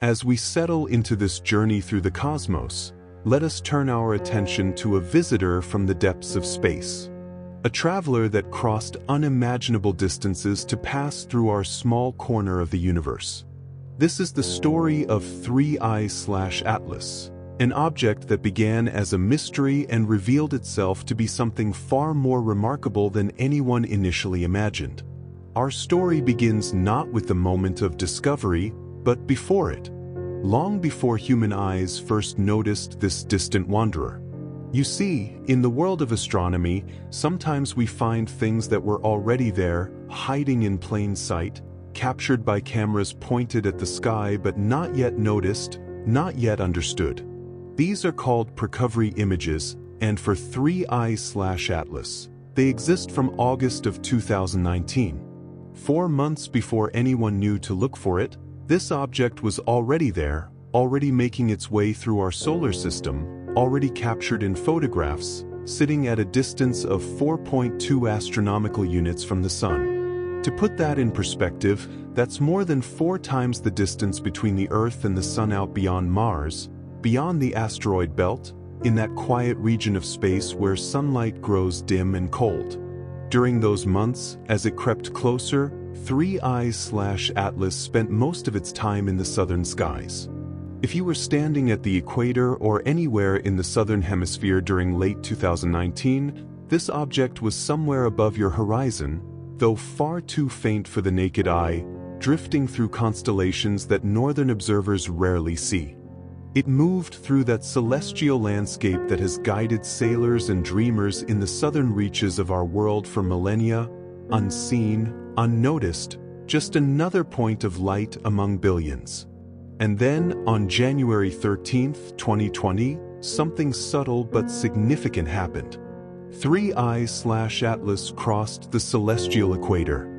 As we settle into this journey through the cosmos, let us turn our attention to a visitor from the depths of space. A traveler that crossed unimaginable distances to pass through our small corner of the universe. This is the story of 3I/Atlas, an object that began as a mystery and revealed itself to be something far more remarkable than anyone initially imagined. Our story begins not with the moment of discovery, but before it, long before human eyes first noticed this distant wanderer. You see, in the world of astronomy, sometimes we find things that were already there, hiding in plain sight, captured by cameras pointed at the sky but not yet noticed, not yet understood. These are called precovery images, and for 3I/Atlas, they exist from August of 2019. 4 months before anyone knew to look for it, this object was already there, already making its way through our solar system, already captured in photographs, sitting at a distance of 4.2 astronomical units from the Sun. To put that in perspective, that's more than 4 times the distance between the Earth and the Sun out beyond Mars, beyond the asteroid belt, in that quiet region of space where sunlight grows dim and cold. During those months, as it crept closer, 3I/Atlas spent most of its time in the southern skies. If you were standing at the equator or anywhere in the southern hemisphere during late 2019, this object was somewhere above your horizon, though far too faint for the naked eye, drifting through constellations that northern observers rarely see. It moved through that celestial landscape that has guided sailors and dreamers in the southern reaches of our world for millennia, unseen, unnoticed, just another point of light among billions. And then, on January 13, 2020, something subtle but significant happened. 3I/Atlas crossed the celestial equator.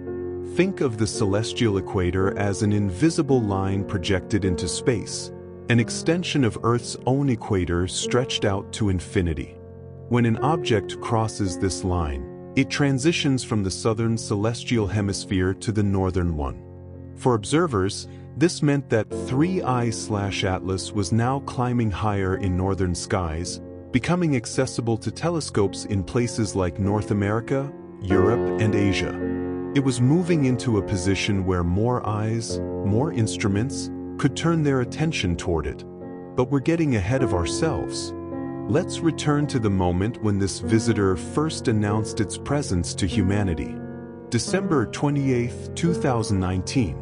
Think of the celestial equator as an invisible line projected into space, an extension of Earth's own equator stretched out to infinity. When an object crosses this line, it transitions from the southern celestial hemisphere to the northern one. For observers, this meant that 3I/Atlas was now climbing higher in northern skies, becoming accessible to telescopes in places like North America, Europe, and Asia. It was moving into a position where more eyes, more instruments, could turn their attention toward it. But we're getting ahead of ourselves. Let's return to the moment when this visitor first announced its presence to humanity. December 28, 2019.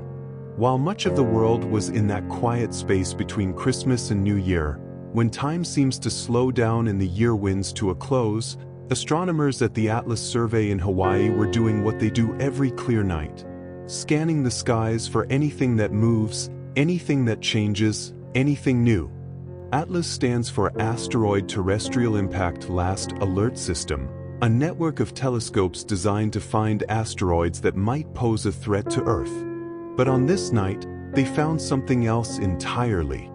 While much of the world was in that quiet space between Christmas and New Year, when time seems to slow down and the year winds to a close, astronomers at the Atlas Survey in Hawaii were doing what they do every clear night, scanning the skies for anything that moves, anything that changes, anything new. ATLAS stands for Asteroid Terrestrial Impact Last Alert System, a network of telescopes designed to find asteroids that might pose a threat to Earth. But on this night, they found something else entirely.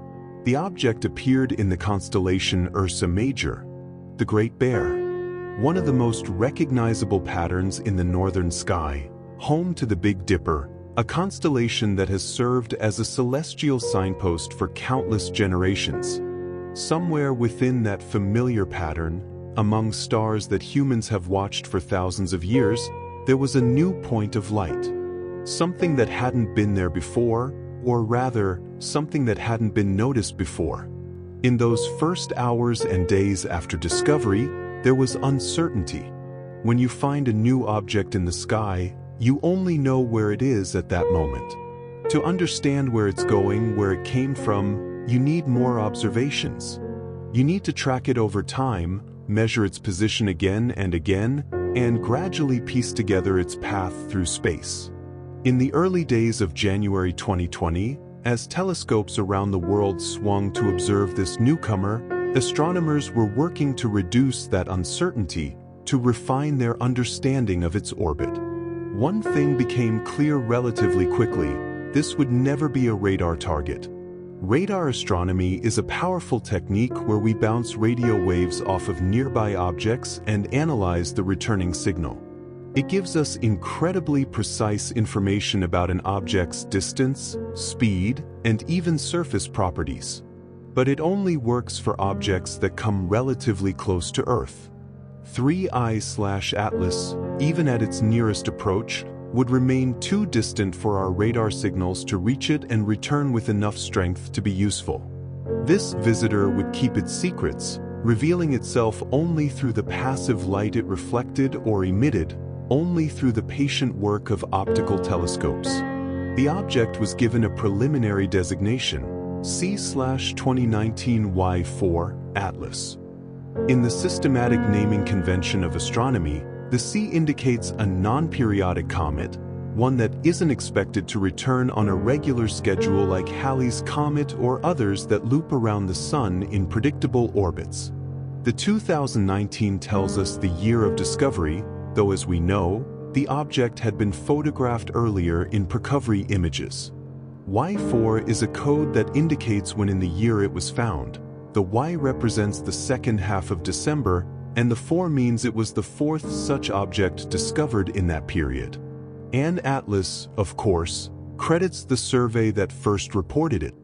The object appeared in the constellation Ursa Major, the Great Bear, one of the most recognizable patterns in the northern sky, home to the Big Dipper, a constellation that has served as a celestial signpost for countless generations. Somewhere within that familiar pattern, among stars that humans have watched for thousands of years, there was a new point of light. Something that hadn't been there before, or rather, something that hadn't been noticed before. In those first hours and days after discovery, there was uncertainty. When you find a new object in the sky, you only know where it is at that moment. To understand where it's going, where it came from, you need more observations. You need to track it over time, measure its position again and again, and gradually piece together its path through space. In the early days of January 2020, as telescopes around the world swung to observe this newcomer, astronomers were working to reduce that uncertainty, to refine their understanding of its orbit. One thing became clear relatively quickly: this would never be a radar target. Radar astronomy is a powerful technique where we bounce radio waves off of nearby objects and analyze the returning signal. It gives us incredibly precise information about an object's distance, speed, and even surface properties. But it only works for objects that come relatively close to Earth. 3I/Atlas, even at its nearest approach, would remain too distant for our radar signals to reach it and return with enough strength to be useful. This visitor would keep its secrets, revealing itself only through the passive light it reflected or emitted, only through the patient work of optical telescopes. The object was given a preliminary designation, C/2019 Y4 Atlas. In the systematic naming convention of astronomy, the C indicates a non-periodic comet, one that isn't expected to return on a regular schedule like Halley's Comet or others that loop around the Sun in predictable orbits. The 2019 tells us the year of discovery, though as we know, the object had been photographed earlier in recovery images. Y4 is a code that indicates when in the year it was found. The Y represents the second half of December, and the 4 means it was the fourth such object discovered in that period. And Atlas, of course, credits the survey that first reported it.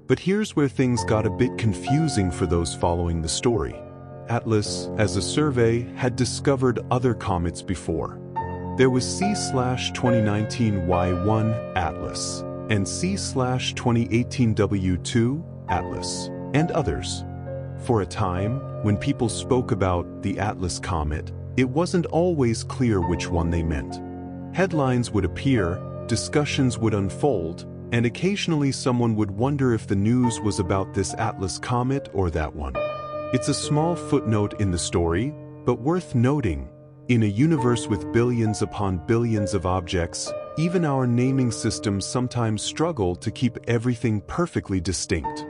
But here's where things got a bit confusing for those following the story. Atlas, as a survey, had discovered other comets before. There was C/2019 Y1 Atlas, and C/2018 W2 Atlas, and others. For a time, when people spoke about the Atlas comet, it wasn't always clear which one they meant. Headlines would appear, discussions would unfold, and occasionally someone would wonder if the news was about this Atlas comet or that one. It's a small footnote in the story, but worth noting. In a universe with billions upon billions of objects, even our naming systems sometimes struggle to keep everything perfectly distinct.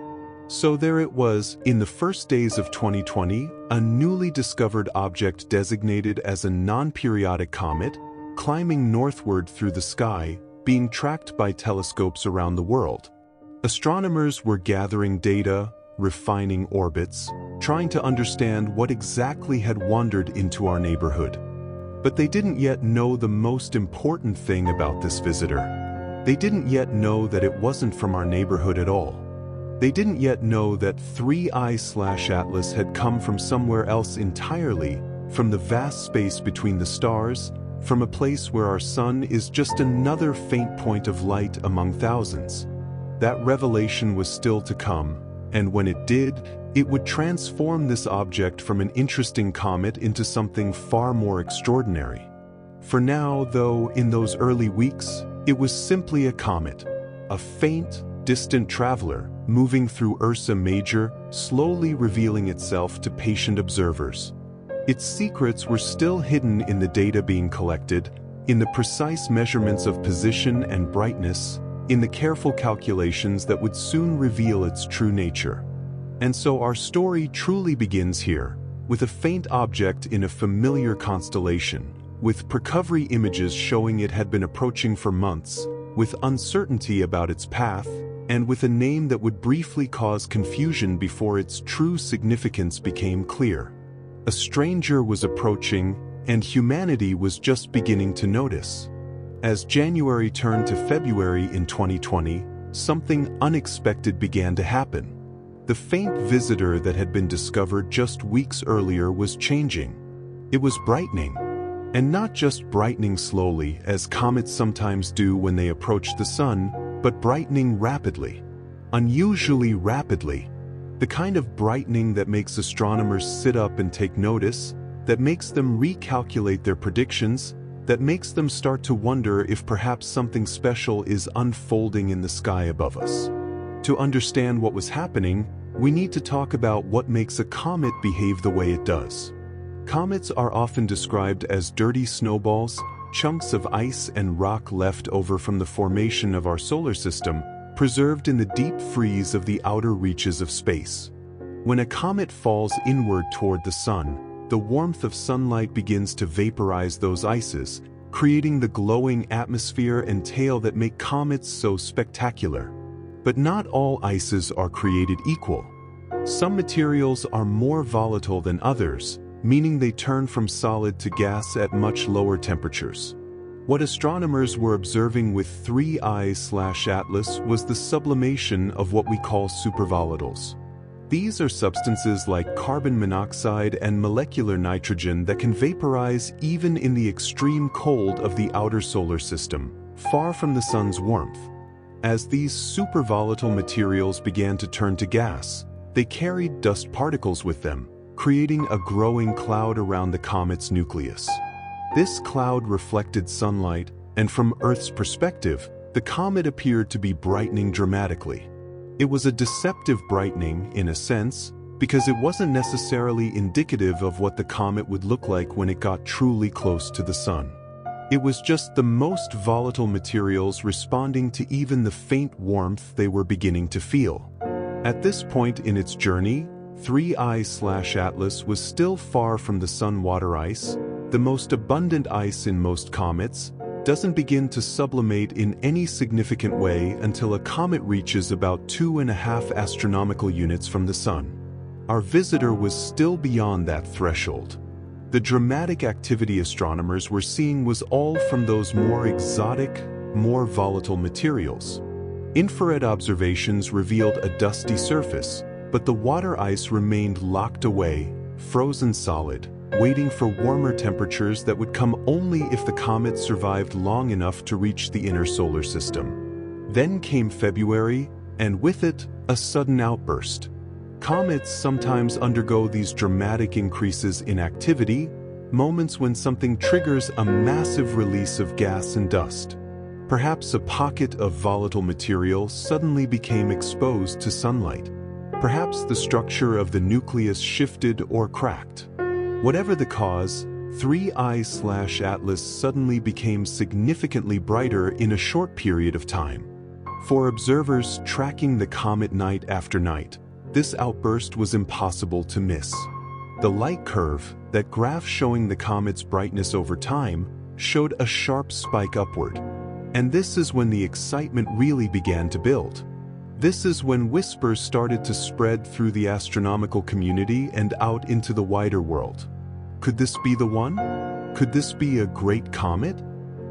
So there it was, in the first days of 2020, a newly discovered object designated as a non-periodic comet, climbing northward through the sky, being tracked by telescopes around the world. Astronomers were gathering data, refining orbits, trying to understand what exactly had wandered into our neighborhood. But they didn't yet know the most important thing about this visitor. They didn't yet know that it wasn't from our neighborhood at all. They didn't yet know that 3I/Atlas had come from somewhere else entirely, from the vast space between the stars, from a place where our sun is just another faint point of light among thousands. That revelation was still to come, and when it did, it would transform this object from an interesting comet into something far more extraordinary. For now, though, in those early weeks, it was simply a comet, a faint, distant traveler, moving through Ursa Major, slowly revealing itself to patient observers. Its secrets were still hidden in the data being collected, in the precise measurements of position and brightness, in the careful calculations that would soon reveal its true nature. And so our story truly begins here, with a faint object in a familiar constellation, with recovery images showing it had been approaching for months, with uncertainty about its path, and with a name that would briefly cause confusion before its true significance became clear. A stranger was approaching, and humanity was just beginning to notice. As January turned to February in 2020, something unexpected began to happen. The faint visitor that had been discovered just weeks earlier was changing. It was brightening. And not just brightening slowly, as comets sometimes do when they approach the sun, but brightening rapidly. Unusually rapidly. The kind of brightening that makes astronomers sit up and take notice, that makes them recalculate their predictions, that makes them start to wonder if perhaps something special is unfolding in the sky above us. To understand what was happening, we need to talk about what makes a comet behave the way it does. Comets are often described as dirty snowballs, chunks of ice and rock left over from the formation of our solar system, preserved in the deep freeze of the outer reaches of space. When a comet falls inward toward the sun, the warmth of sunlight begins to vaporize those ices, creating the glowing atmosphere and tail that make comets so spectacular. But not all ices are created equal. Some materials are more volatile than others, meaning they turn from solid to gas at much lower temperatures. What astronomers were observing with 3I/Atlas was the sublimation of what we call supervolatiles. These are substances like carbon monoxide and molecular nitrogen that can vaporize even in the extreme cold of the outer solar system, far from the sun's warmth. As these supervolatile materials began to turn to gas, they carried dust particles with them, creating a growing cloud around the comet's nucleus. This cloud reflected sunlight, and from Earth's perspective, the comet appeared to be brightening dramatically. It was a deceptive brightening, in a sense, because it wasn't necessarily indicative of what the comet would look like when it got truly close to the sun. It was just the most volatile materials responding to even the faint warmth they were beginning to feel. At this point in its journey, 3I/Atlas was still far from the sun-water ice. The most abundant ice in most comets doesn't begin to sublimate in any significant way until a comet reaches about 2.5 astronomical units from the sun. Our visitor was still beyond that threshold. The dramatic activity astronomers were seeing was all from those more exotic, more volatile materials. Infrared observations revealed a dusty surface, but the water ice remained locked away, frozen solid, waiting for warmer temperatures that would come only if the comet survived long enough to reach the inner solar system. Then came February, and with it, a sudden outburst. Comets sometimes undergo these dramatic increases in activity, moments when something triggers a massive release of gas and dust. Perhaps a pocket of volatile material suddenly became exposed to sunlight. Perhaps the structure of the nucleus shifted or cracked. Whatever the cause, 3I/Atlas suddenly became significantly brighter in a short period of time. For observers tracking the comet night after night, this outburst was impossible to miss. The light curve, that graph showing the comet's brightness over time, showed a sharp spike upward. And this is when the excitement really began to build. This is when whispers started to spread through the astronomical community and out into the wider world. Could this be the one? Could this be a great comet?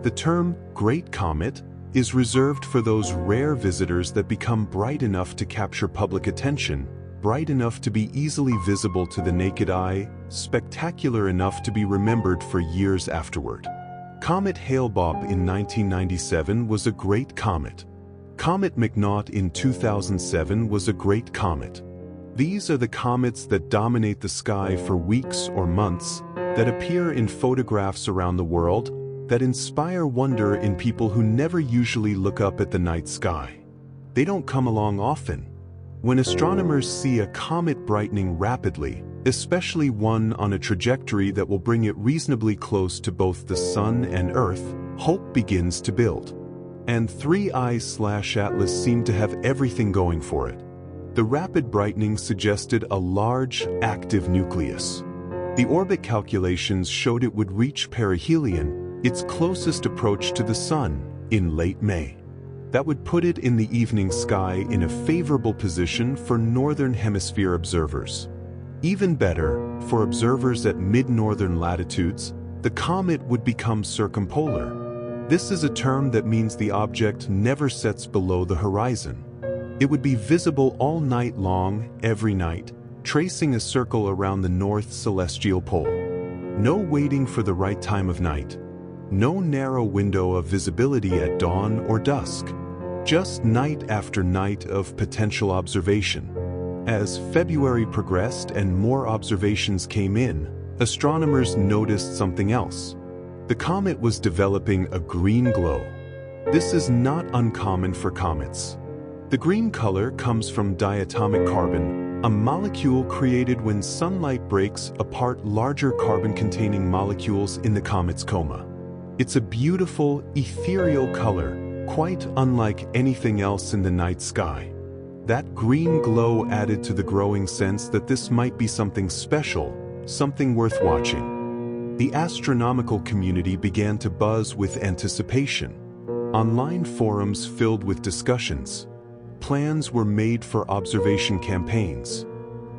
The term great comet is reserved for those rare visitors that become bright enough to capture public attention, bright enough to be easily visible to the naked eye, spectacular enough to be remembered for years afterward. Comet Hale-Bopp in 1997 was a great comet. Comet McNaught in 2007 was a great comet. These are the comets that dominate the sky for weeks or months, that appear in photographs around the world, that inspire wonder in people who never usually look up at the night sky. They don't come along often. When astronomers see a comet brightening rapidly, especially one on a trajectory that will bring it reasonably close to both the sun and Earth, hope begins to build. And 3I/Atlas seemed to have everything going for it. The rapid brightening suggested a large, active nucleus. The orbit calculations showed it would reach perihelion, its closest approach to the sun, in late May. That would put it in the evening sky in a favorable position for northern hemisphere observers. Even better, for observers at mid-northern latitudes, the comet would become circumpolar. This is a term that means the object never sets below the horizon. It would be visible all night long, every night, tracing a circle around the north celestial pole. No waiting for the right time of night. No narrow window of visibility at dawn or dusk. Just night after night of potential observation. As February progressed and more observations came in, astronomers noticed something else. The comet was developing a green glow. This is not uncommon for comets. The green color comes from diatomic carbon, a molecule created when sunlight breaks apart larger carbon-containing molecules in the comet's coma. It's a beautiful, ethereal color, quite unlike anything else in the night sky. That green glow added to the growing sense that this might be something special, something worth watching. The astronomical community began to buzz with anticipation. Online forums filled with discussions. Plans were made for observation campaigns.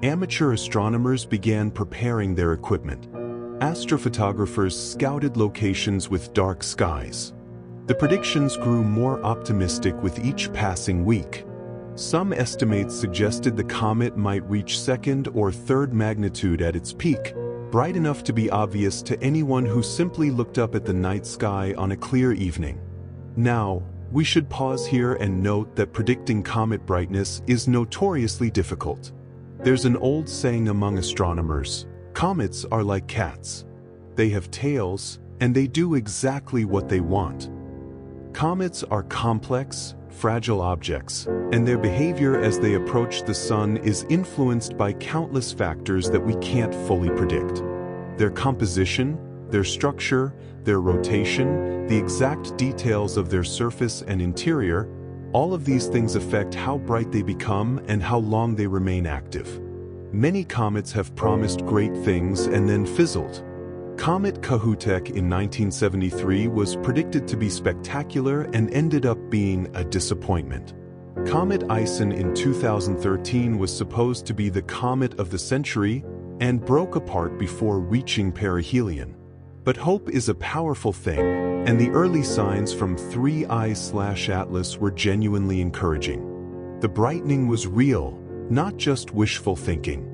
Amateur astronomers began preparing their equipment. Astrophotographers scouted locations with dark skies. The predictions grew more optimistic with each passing week. Some estimates suggested the comet might reach second or third magnitude at its peak, bright enough to be obvious to anyone who simply looked up at the night sky on a clear evening. Now, we should pause here and note that predicting comet brightness is notoriously difficult. There's an old saying among astronomers: comets are like cats. They have tails, and they do exactly what they want. Comets are complex, fragile objects, and their behavior as they approach the sun is influenced by countless factors that we can't fully predict. Their composition, their structure, their rotation, the exact details of their surface and interior, all of these things affect how bright they become and how long they remain active. Many comets have promised great things and then fizzled. Comet Kohoutek in 1973 was predicted to be spectacular and ended up being a disappointment. Comet Ison in 2013 was supposed to be the comet of the century and broke apart before reaching perihelion. But hope is a powerful thing, and the early signs from 3I/Atlas were genuinely encouraging. The brightening was real, not just wishful thinking.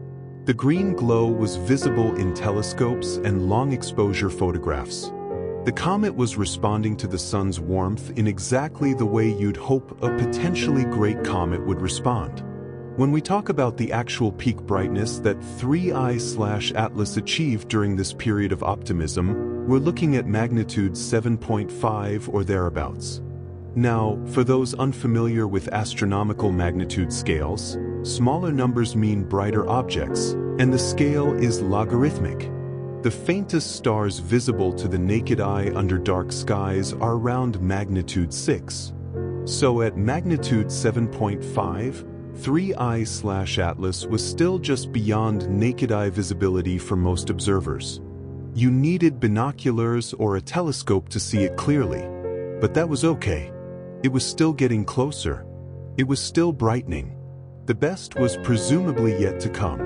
The green glow was visible in telescopes and long-exposure photographs. The comet was responding to the sun's warmth in exactly the way you'd hope a potentially great comet would respond. When we talk about the actual peak brightness that 3I/Atlas achieved during this period of optimism, we're looking at magnitude 7.5 or thereabouts. Now, for those unfamiliar with astronomical magnitude scales, smaller numbers mean brighter objects, and the scale is logarithmic. The faintest stars visible to the naked eye under dark skies are around magnitude 6. So at magnitude 7.5, 3I/Atlas was still just beyond naked eye visibility for most observers. You needed binoculars or a telescope to see it clearly. But that was okay. It was still getting closer. It was still brightening. The best was presumably yet to come.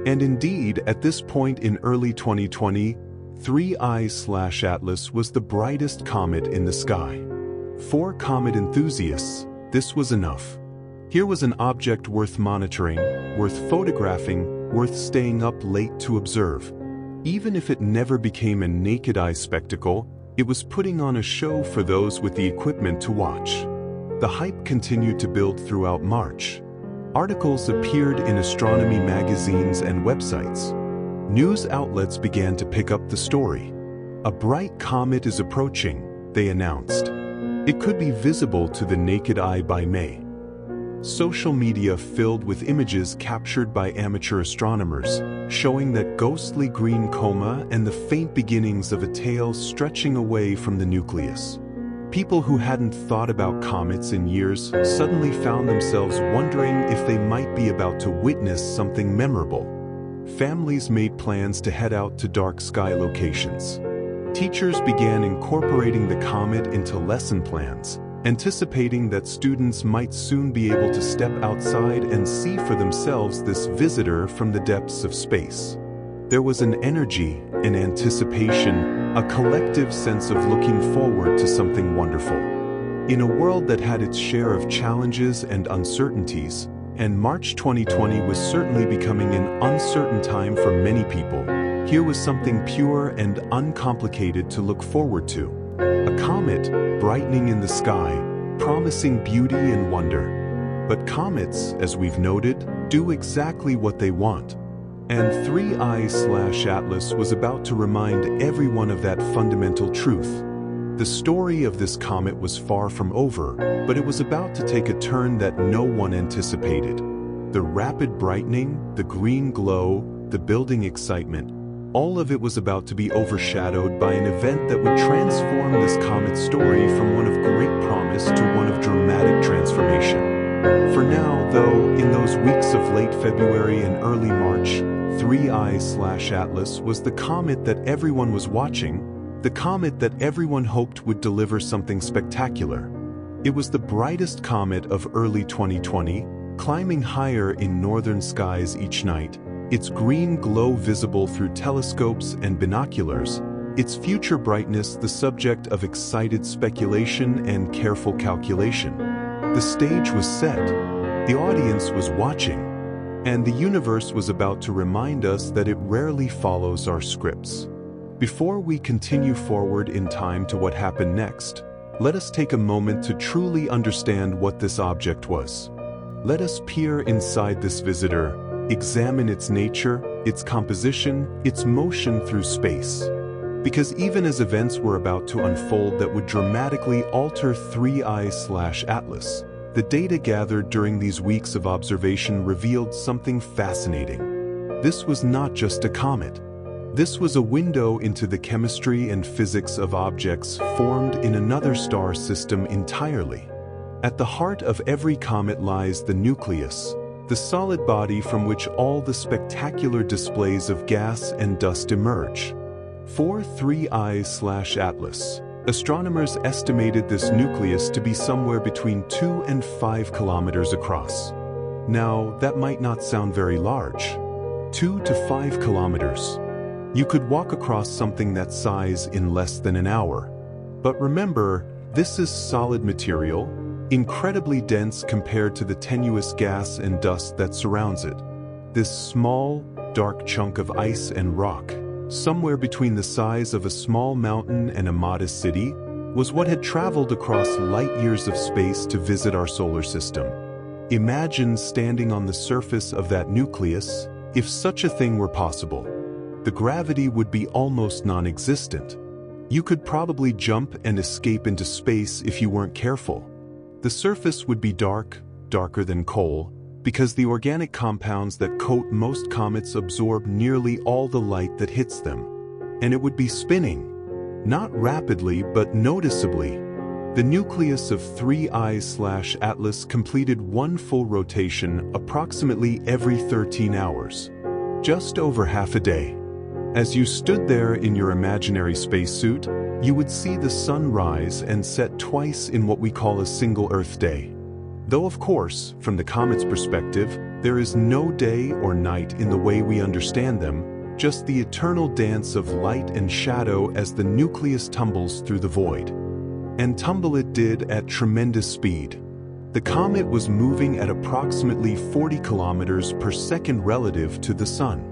And indeed, at this point in early 2020, 3I/Atlas was the brightest comet in the sky. For comet enthusiasts, this was enough. Here was an object worth monitoring, worth photographing, worth staying up late to observe. Even if it never became a naked eye spectacle, it was putting on a show for those with the equipment to watch. The hype continued to build throughout March. Articles appeared in astronomy magazines and websites. News outlets began to pick up the story. A bright comet is approaching, they announced. It could be visible to the naked eye by May. Social media filled with images captured by amateur astronomers, showing that ghostly green coma and the faint beginnings of a tail stretching away from the nucleus. People who hadn't thought about comets in years suddenly found themselves wondering if they might be about to witness something memorable. Families made plans to head out to dark sky locations. Teachers began incorporating the comet into lesson plans, anticipating that students might soon be able to step outside and see for themselves this visitor from the depths of space. There was an energy, an anticipation, a collective sense of looking forward to something wonderful. In a world that had its share of challenges and uncertainties, and March 2020 was certainly becoming an uncertain time for many people, here was something pure and uncomplicated to look forward to. A comet, brightening in the sky, promising beauty and wonder. But comets, as we've noted, do exactly what they want. And 3I/Atlas was about to remind everyone of that fundamental truth. The story of this comet was far from over, but it was about to take a turn that no one anticipated. The rapid brightening, the green glow, the building excitement, all of it was about to be overshadowed by an event that would transform this comet story from one of great promise to one of dramatic transformation. For now, though, in those weeks of late February and early March, 3I/Atlas was the comet that everyone was watching, the comet that everyone hoped would deliver something spectacular. It was the brightest comet of early 2020, Climbing higher in northern skies each night, its green glow visible through telescopes and binoculars, its future brightness the subject of excited speculation and careful calculation. The stage was set, the audience was watching, and the universe was about to remind us that it rarely follows our scripts. Before we continue forward in time to what happened next, let us take a moment to truly understand what this object was. Let us peer inside this visitor, examine its nature, its composition, its motion through space. Because even as events were about to unfold that would dramatically alter 3I/Atlas, the data gathered during these weeks of observation revealed something fascinating. This was not just a comet. This was a window into the chemistry and physics of objects formed in another star system entirely. At the heart of every comet lies the nucleus, the solid body from which all the spectacular displays of gas and dust emerge. For 3I/Atlas, astronomers estimated this nucleus to be somewhere between 2 and 5 kilometers across. Now, that might not sound very large. 2 to 5 kilometers. You could walk across something that size in less than an hour. But remember, this is solid material, incredibly dense compared to the tenuous gas and dust that surrounds it. This small, dark chunk of ice and rock, somewhere between the size of a small mountain and a modest city, was what had traveled across light years of space to visit our solar system. Imagine standing on the surface of that nucleus, if such a thing were possible. The gravity would be almost non-existent. You could probably jump and escape into space if you weren't careful. The surface would be dark, darker than coal, because the organic compounds that coat most comets absorb nearly all the light that hits them. And it would be spinning. Not rapidly, but noticeably. The nucleus of 3I/Atlas completed one full rotation approximately every 13 hours. Just over half a day. As you stood there in your imaginary spacesuit, you would see the sun rise and set twice in what we call a single Earth day. Though of course, from the comet's perspective, there is no day or night in the way we understand them, just the eternal dance of light and shadow as the nucleus tumbles through the void. And tumble it did at tremendous speed. The comet was moving at approximately 40 kilometers per second relative to the sun.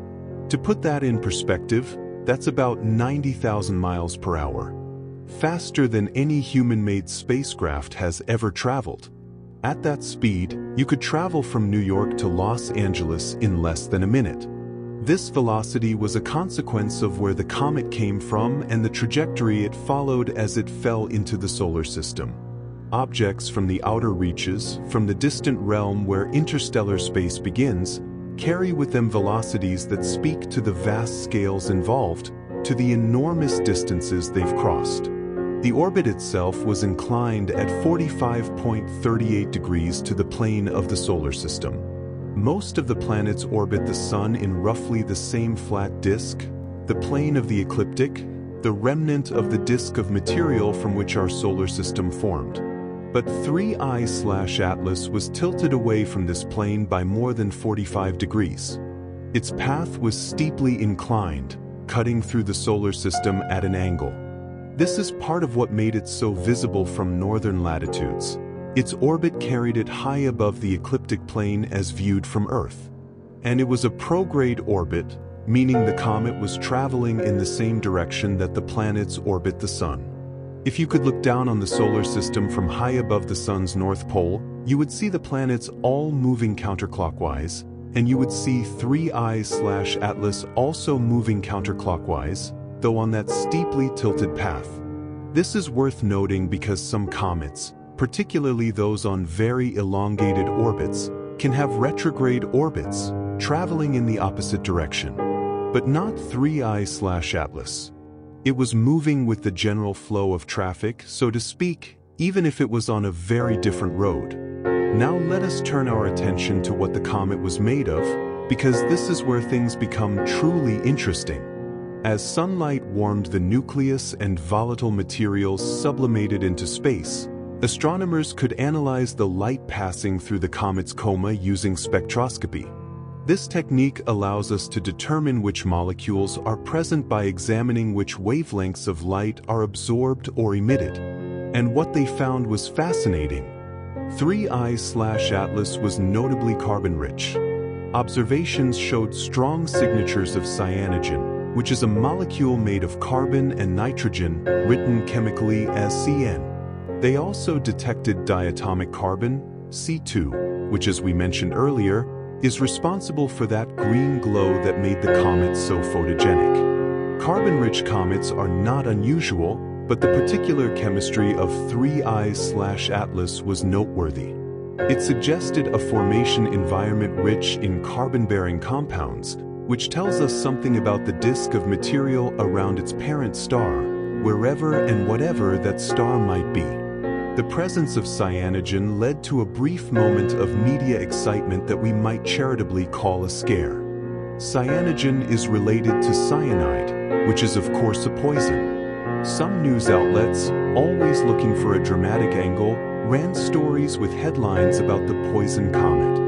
To put that in perspective, that's about 90,000 miles per hour. Faster than any human-made spacecraft has ever traveled. At that speed, you could travel from New York to Los Angeles in less than a minute. This velocity was a consequence of where the comet came from and the trajectory it followed as it fell into the solar system. Objects from the outer reaches, from the distant realm where interstellar space begins, carry with them velocities that speak to the vast scales involved, to the enormous distances they've crossed. The orbit itself was inclined at 45.38 degrees to the plane of the solar system. Most of the planets orbit the Sun in roughly the same flat disk, the plane of the ecliptic, the remnant of the disk of material from which our solar system formed. But 3I/Atlas was tilted away from this plane by more than 45 degrees. Its path was steeply inclined, cutting through the solar system at an angle. This is part of what made it so visible from northern latitudes. Its orbit carried it high above the ecliptic plane as viewed from Earth. And it was a prograde orbit, meaning the comet was traveling in the same direction that the planets orbit the Sun. If you could look down on the solar system from high above the Sun's north pole, you would see the planets all moving counterclockwise, and you would see 3I/Atlas also moving counterclockwise, though on that steeply tilted path. This is worth noting because some comets, particularly those on very elongated orbits, can have retrograde orbits, traveling in the opposite direction. But not 3I/Atlas. It was moving with the general flow of traffic, so to speak, even if it was on a very different road. Now let us turn our attention to what the comet was made of, because this is where things become truly interesting. As sunlight warmed the nucleus and volatile materials sublimated into space, Astronomers could analyze the light passing through the comet's coma using spectroscopy. This technique allows us to determine which molecules are present by examining which wavelengths of light are absorbed or emitted. And what they found was fascinating. 3I/Atlas was notably carbon-rich. Observations showed strong signatures of cyanogen, which is a molecule made of carbon and nitrogen, written chemically as CN. They also detected diatomic carbon, C2, which, as we mentioned earlier, is responsible for that green glow that made the comet so photogenic. Carbon-rich comets are not unusual, but the particular chemistry of 3I/Atlas was noteworthy. It suggested a formation environment rich in carbon-bearing compounds, which tells us something about the disk of material around its parent star, wherever and whatever that star might be. The presence of cyanogen led to a brief moment of media excitement that we might charitably call a scare. Cyanogen is related to cyanide, which is of course a poison. Some news outlets, always looking for a dramatic angle, ran stories with headlines about the poison comet.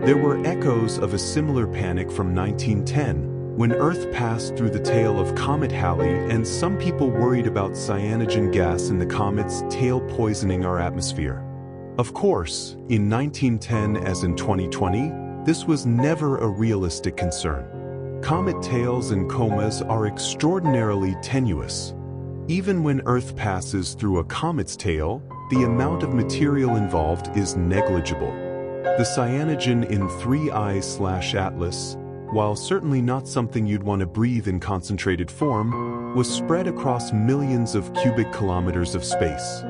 There were echoes of a similar panic from 1910, when Earth passed through the tail of Comet Halley, and some people worried about cyanogen gas in the comet's tail poisoning our atmosphere. Of course, in 1910 as in 2020, this was never a realistic concern. Comet tails and comas are extraordinarily tenuous. Even when Earth passes through a comet's tail, the amount of material involved is negligible. The cyanogen in 3I/Atlas, while certainly not something you'd want to breathe in concentrated form, was spread across millions of cubic kilometers of space.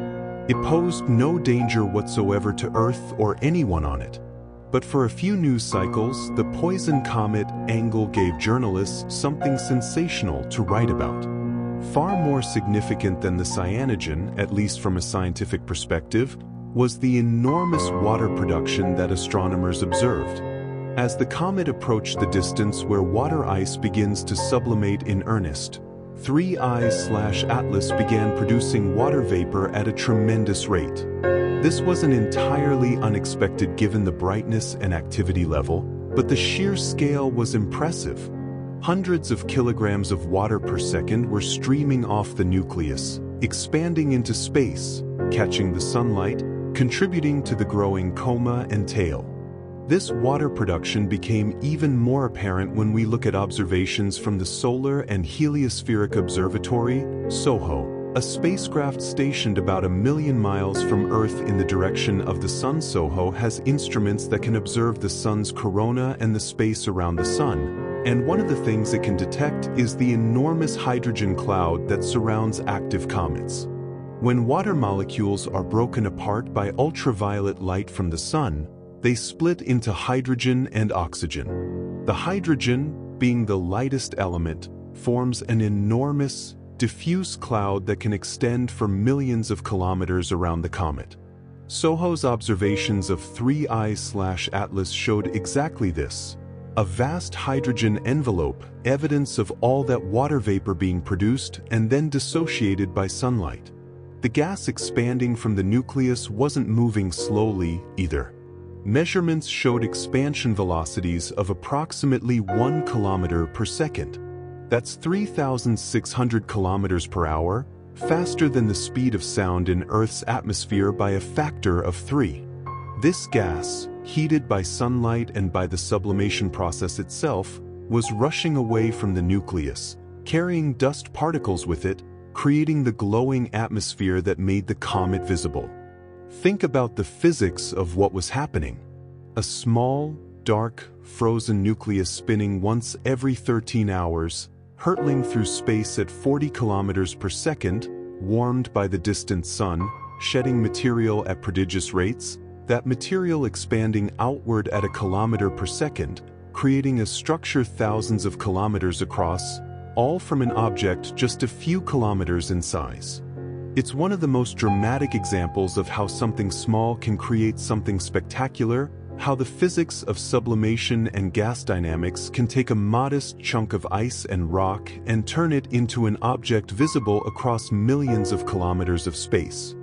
It posed no danger whatsoever to Earth or anyone on it. But for a few news cycles, the poison comet angle gave journalists something sensational to write about. Far more significant than the cyanogen, at least from a scientific perspective, was the enormous water production that astronomers observed. As the comet approached the distance where water ice begins to sublimate in earnest, 3I/Atlas began producing water vapor at a tremendous rate. This wasn't entirely unexpected given the brightness and activity level, but the sheer scale was impressive. Hundreds of kilograms of water per second were streaming off the nucleus, expanding into space, catching the sunlight, contributing to the growing coma and tail. This water production became even more apparent when we look at observations from the Solar and Heliospheric Observatory, SOHO, a spacecraft stationed about 1 million miles from Earth in the direction of the Sun. SOHO has instruments that can observe the Sun's corona and the space around the Sun, and one of the things it can detect is the enormous hydrogen cloud that surrounds active comets. When water molecules are broken apart by ultraviolet light from the Sun, they split into hydrogen and oxygen. The hydrogen, being the lightest element, forms an enormous, diffuse cloud that can extend for millions of kilometers around the comet. SOHO's observations of 3I/Atlas showed exactly this. A vast hydrogen envelope, evidence of all that water vapor being produced and then dissociated by sunlight. The gas expanding from the nucleus wasn't moving slowly either. Measurements showed expansion velocities of approximately 1 kilometer per second. That's 3,600 kilometers per hour, faster than the speed of sound in Earth's atmosphere by a factor of 3. This gas, heated by sunlight and by the sublimation process itself, was rushing away from the nucleus, carrying dust particles with it, creating the glowing atmosphere that made the comet visible. Think about the physics of what was happening. A small, dark, frozen nucleus spinning once every 13 hours, hurtling through space at 40 kilometers per second, warmed by the distant sun, shedding material at prodigious rates, that material expanding outward at a kilometer per second, creating a structure thousands of kilometers across, all from an object just a few kilometers in size. It's one of the most dramatic examples of how something small can create something spectacular, how the physics of sublimation and gas dynamics can take a modest chunk of ice and rock and turn it into an object visible across millions of kilometers of space.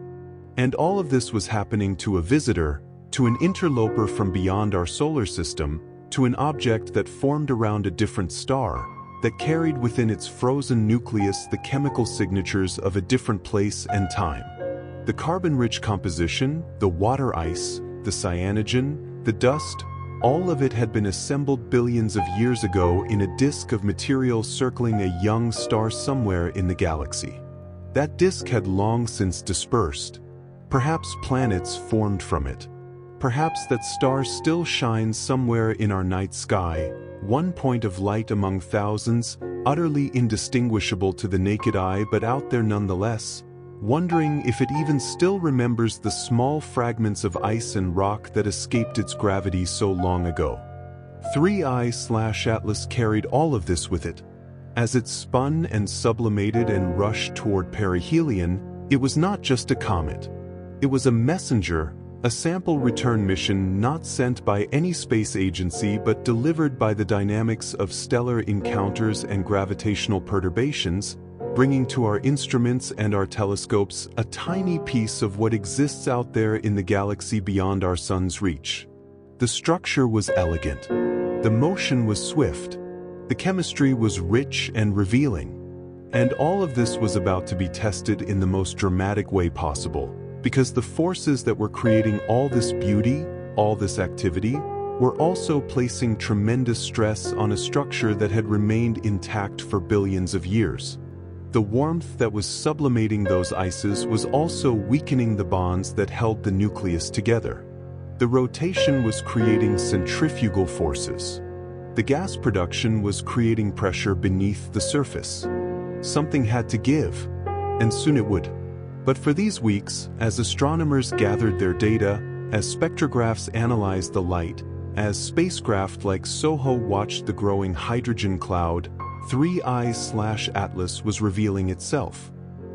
And all of this was happening to a visitor, to an interloper from beyond our solar system, to an object that formed around a different star, that carried within its frozen nucleus the chemical signatures of a different place and time. The carbon-rich composition, the water ice, the cyanogen, the dust, all of it had been assembled billions of years ago in a disk of material circling a young star somewhere in the galaxy. That disk had long since dispersed. Perhaps planets formed from it. Perhaps that star still shines somewhere in our night sky, one point of light among thousands, utterly indistinguishable to the naked eye but out there nonetheless, wondering if it even still remembers the small fragments of ice and rock that escaped its gravity so long ago. 3I/Atlas carried all of this with it. As it spun and sublimated and rushed toward perihelion, it was not just a comet. It was a messenger, a sample return mission not sent by any space agency but delivered by the dynamics of stellar encounters and gravitational perturbations, bringing to our instruments and our telescopes a tiny piece of what exists out there in the galaxy beyond our sun's reach. The structure was elegant. The motion was swift. The chemistry was rich and revealing. And all of this was about to be tested in the most dramatic way possible, because the forces that were creating all this beauty, all this activity, were also placing tremendous stress on a structure that had remained intact for billions of years. The warmth that was sublimating those ices was also weakening the bonds that held the nucleus together. The rotation was creating centrifugal forces. The gas production was creating pressure beneath the surface. Something had to give, and soon it would. But for these weeks, as astronomers gathered their data, as spectrographs analyzed the light, as spacecraft like SOHO watched the growing hydrogen cloud, 3I/Atlas was revealing itself.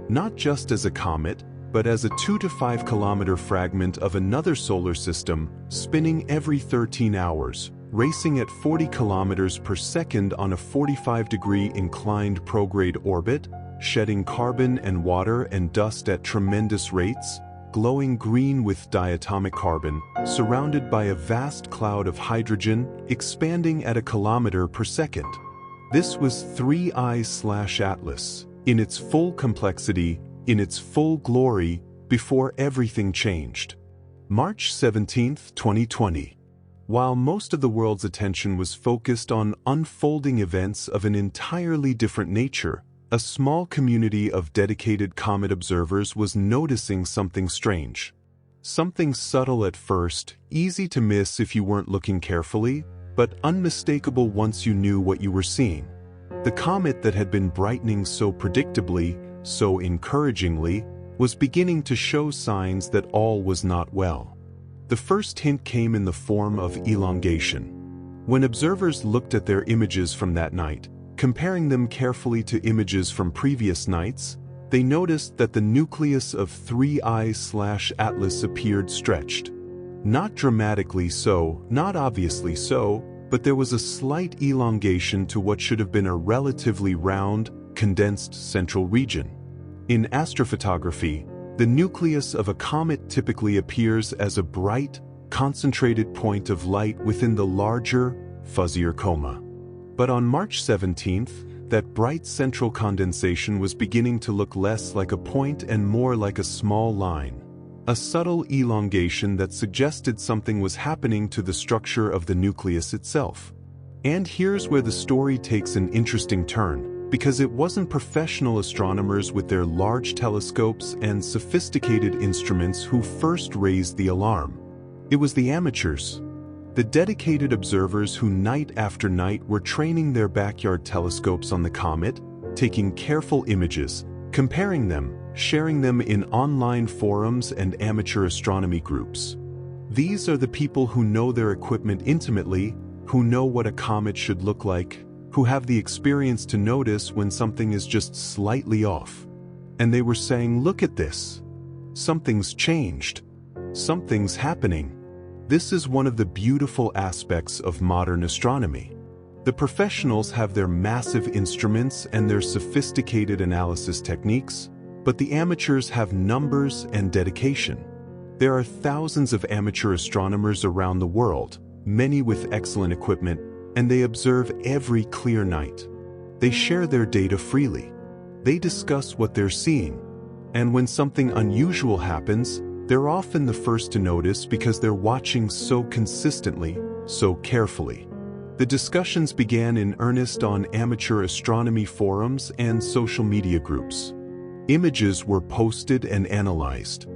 Not just as a comet, but as a 2 to 5 kilometer fragment of another solar system, spinning every 13 hours, racing at 40 kilometers per second on a 45-degree inclined prograde orbit, shedding carbon and water and dust at tremendous rates, glowing green with diatomic carbon, surrounded by a vast cloud of hydrogen, expanding at a kilometer per second. This was 3I/Atlas, in its full complexity, in its full glory, before everything changed. March 17, 2020. While most of the world's attention was focused on unfolding events of an entirely different nature, a small community of dedicated comet observers was noticing something strange. Something subtle at first, easy to miss if you weren't looking carefully, but unmistakable once you knew what you were seeing. The comet that had been brightening so predictably, so encouragingly, was beginning to show signs that all was not well. The first hint came in the form of elongation. When observers looked at their images from that night, comparing them carefully to images from previous nights, they noticed that the nucleus of 3I/Atlas appeared stretched. Not dramatically so, not obviously so, but there was a slight elongation to what should have been a relatively round, condensed central region. In astrophotography, the nucleus of a comet typically appears as a bright, concentrated point of light within the larger, fuzzier coma. But on March 17th, that bright central condensation was beginning to look less like a point and more like a small line. A subtle elongation that suggested something was happening to the structure of the nucleus itself. And here's where the story takes an interesting turn, because it wasn't professional astronomers with their large telescopes and sophisticated instruments who first raised the alarm. It was the amateurs. The dedicated observers who night after night were training their backyard telescopes on the comet, taking careful images, comparing them, sharing them in online forums and amateur astronomy groups. These are the people who know their equipment intimately, who know what a comet should look like, who have the experience to notice when something is just slightly off. And they were saying, look at this. Something's changed. Something's happening. This is one of the beautiful aspects of modern astronomy. The professionals have their massive instruments and their sophisticated analysis techniques, But the amateurs have numbers and dedication. There are thousands of amateur astronomers around the world, many with excellent equipment, and they observe every clear night. They share their data freely. They discuss what they're seeing. And when something unusual happens, they're often the first to notice because they're watching so consistently, so carefully. The discussions began in earnest on amateur astronomy forums and social media groups. Images were posted and analyzed.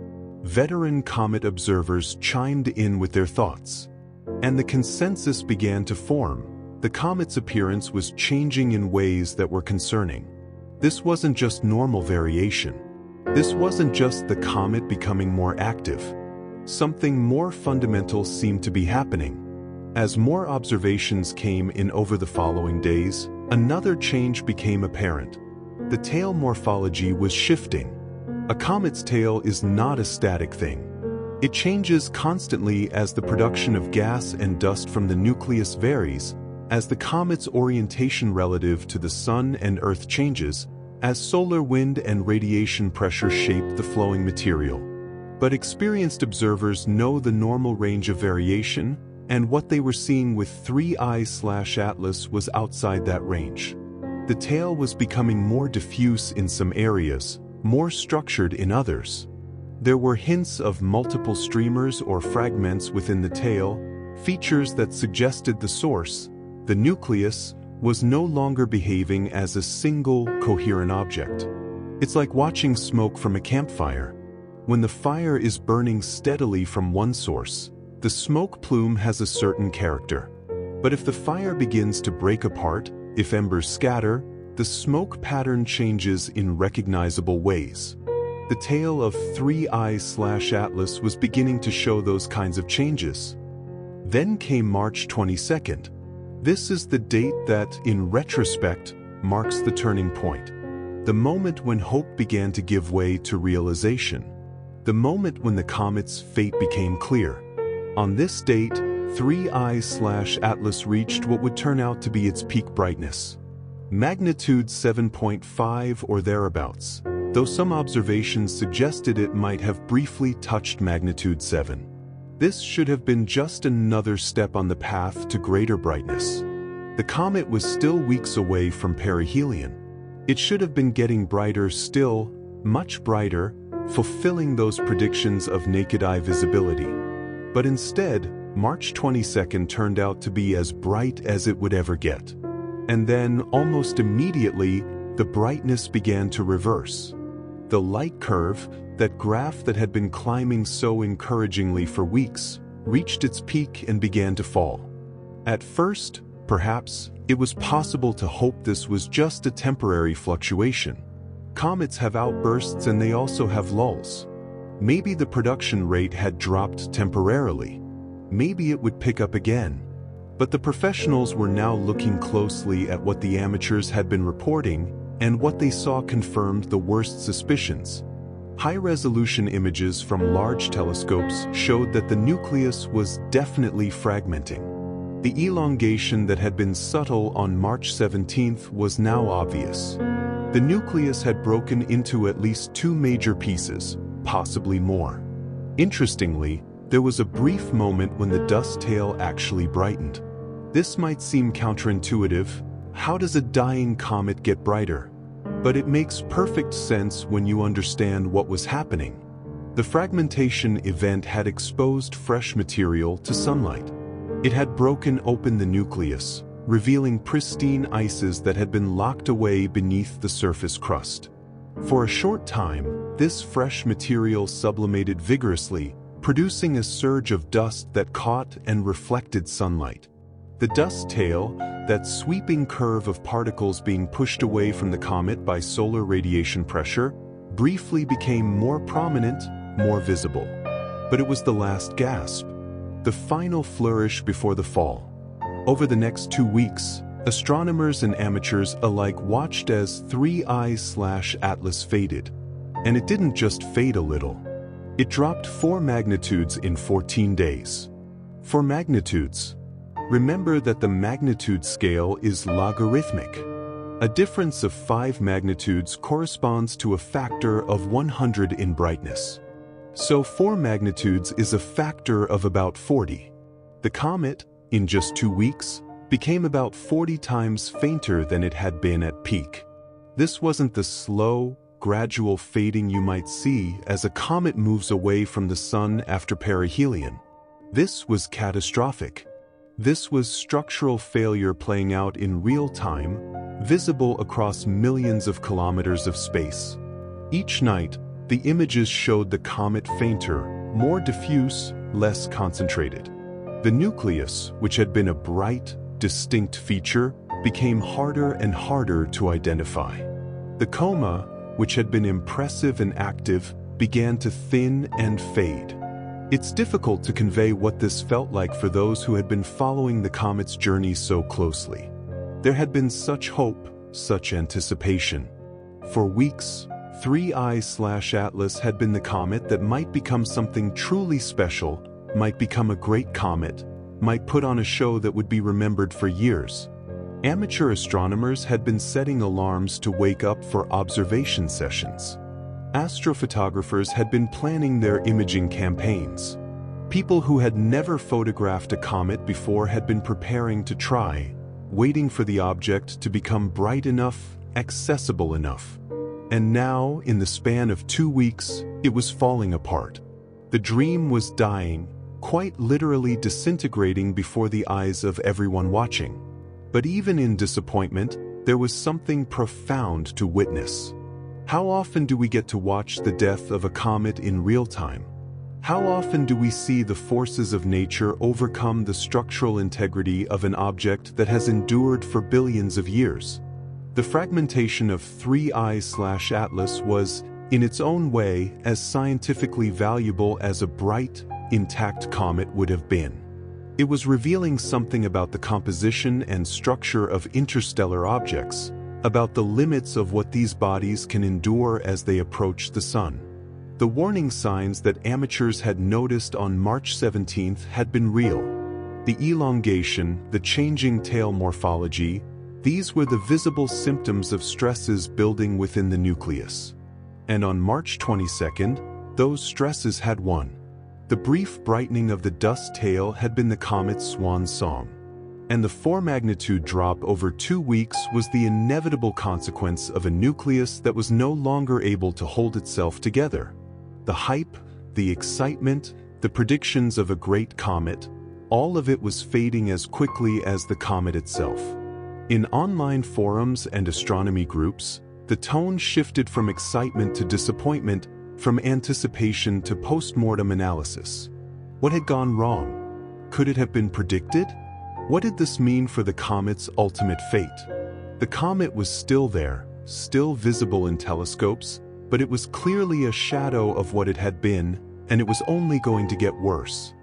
Veteran comet observers chimed in with their thoughts. And the consensus began to form. The comet's appearance was changing in ways that were concerning. This wasn't just normal variation. This wasn't just the comet becoming more active. Something more fundamental seemed to be happening. As more observations came in over the following days, another change became apparent. The tail morphology was shifting. A comet's tail is not a static thing. It changes constantly as the production of gas and dust from the nucleus varies, as the comet's orientation relative to the Sun and Earth changes, as solar wind and radiation pressure shape the flowing material. But experienced observers know the normal range of variation, and what they were seeing with 3I/Atlas was outside that range. The tail was becoming more diffuse in some areas, more structured in others. There were hints of multiple streamers or fragments within the tail, features that suggested the source, the nucleus, was no longer behaving as a single, coherent object. It's like watching smoke from a campfire. When the fire is burning steadily from one source, the smoke plume has a certain character. But if the fire begins to break apart, if embers scatter, the smoke pattern changes in recognizable ways. The tail of 3I/Atlas was beginning to show those kinds of changes. Then came March 22nd. This is the date that, in retrospect, marks the turning point. The moment when hope began to give way to realization. The moment when the comet's fate became clear. On this date, 3I/Atlas reached what would turn out to be its peak brightness. Magnitude 7.5 or thereabouts, though some observations suggested it might have briefly touched magnitude 7. This should have been just another step on the path to greater brightness. The comet was still weeks away from perihelion. It should have been getting brighter still, much brighter, fulfilling those predictions of naked eye visibility. But instead, March 22nd turned out to be as bright as it would ever get. And then, almost immediately, the brightness began to reverse. The light curve, that graph that had been climbing so encouragingly for weeks, reached its peak and began to fall. At first, perhaps, it was possible to hope this was just a temporary fluctuation. Comets have outbursts and they also have lulls. Maybe the production rate had dropped temporarily. Maybe it would pick up again. But the professionals were now looking closely at what the amateurs had been reporting, and what they saw confirmed the worst suspicions. High-resolution images from large telescopes showed that the nucleus was definitely fragmenting. The elongation that had been subtle on March 17th was now obvious. The nucleus had broken into at least 2 major pieces, possibly more. Interestingly, there was a brief moment when the dust tail actually brightened. This might seem counterintuitive. How does a dying comet get brighter? But it makes perfect sense when you understand what was happening. The fragmentation event had exposed fresh material to sunlight. It had broken open the nucleus, revealing pristine ices that had been locked away beneath the surface crust. For a short time, this fresh material sublimated vigorously, producing a surge of dust that caught and reflected sunlight. The dust tail, that sweeping curve of particles being pushed away from the comet by solar radiation pressure, briefly became more prominent, more visible. But it was the last gasp, the final flourish before the fall. Over the next 2 weeks, astronomers and amateurs alike watched as 3I/Atlas faded. And it didn't just fade a little. It dropped 4 magnitudes in 14 days. 4 magnitudes. Remember that the magnitude scale is logarithmic. A difference of 5 magnitudes corresponds to a factor of 100 in brightness. So 4 magnitudes is a factor of about 40. The comet, in just 2 weeks, became about 40 times fainter than it had been at peak. This wasn't the slow, gradual fading you might see as a comet moves away from the sun after perihelion. This was catastrophic. This was structural failure playing out in real time, visible across millions of kilometers of space. Each night, the images showed the comet fainter, more diffuse, less concentrated. The nucleus, which had been a bright, distinct feature, became harder and harder to identify. The coma, which had been impressive and active, began to thin and fade. It's difficult to convey what this felt like for those who had been following the comet's journey so closely. There had been such hope, such anticipation. For weeks, 3I/Atlas had been the comet that might become something truly special, might become a great comet, might put on a show that would be remembered for years. Amateur astronomers had been setting alarms to wake up for observation sessions. Astrophotographers had been planning their imaging campaigns. People who had never photographed a comet before had been preparing to try, waiting for the object to become bright enough, accessible enough. And now, in the span of 2 weeks, it was falling apart. The dream was dying, quite literally disintegrating before the eyes of everyone watching. But even in disappointment, there was something profound to witness. How often do we get to watch the death of a comet in real time? How often do we see the forces of nature overcome the structural integrity of an object that has endured for billions of years? The fragmentation of 3I/Atlas was, in its own way, as scientifically valuable as a bright, intact comet would have been. It was revealing something about the composition and structure of interstellar objects, about the limits of what these bodies can endure as they approach the sun. The warning signs that amateurs had noticed on March 17th had been real. The elongation, the changing tail morphology, these were the visible symptoms of stresses building within the nucleus. And on March 22nd, those stresses had won. The brief brightening of the dust tail had been the comet's swan song. And the 4-magnitude drop over 2 weeks was the inevitable consequence of a nucleus that was no longer able to hold itself together. The hype, the excitement, the predictions of a great comet, all of it was fading as quickly as the comet itself. In online forums and astronomy groups, the tone shifted from excitement to disappointment, from anticipation to post-mortem analysis. What had gone wrong? Could it have been predicted? What did this mean for the comet's ultimate fate? The comet was still there, still visible in telescopes, but it was clearly a shadow of what it had been, and it was only going to get worse.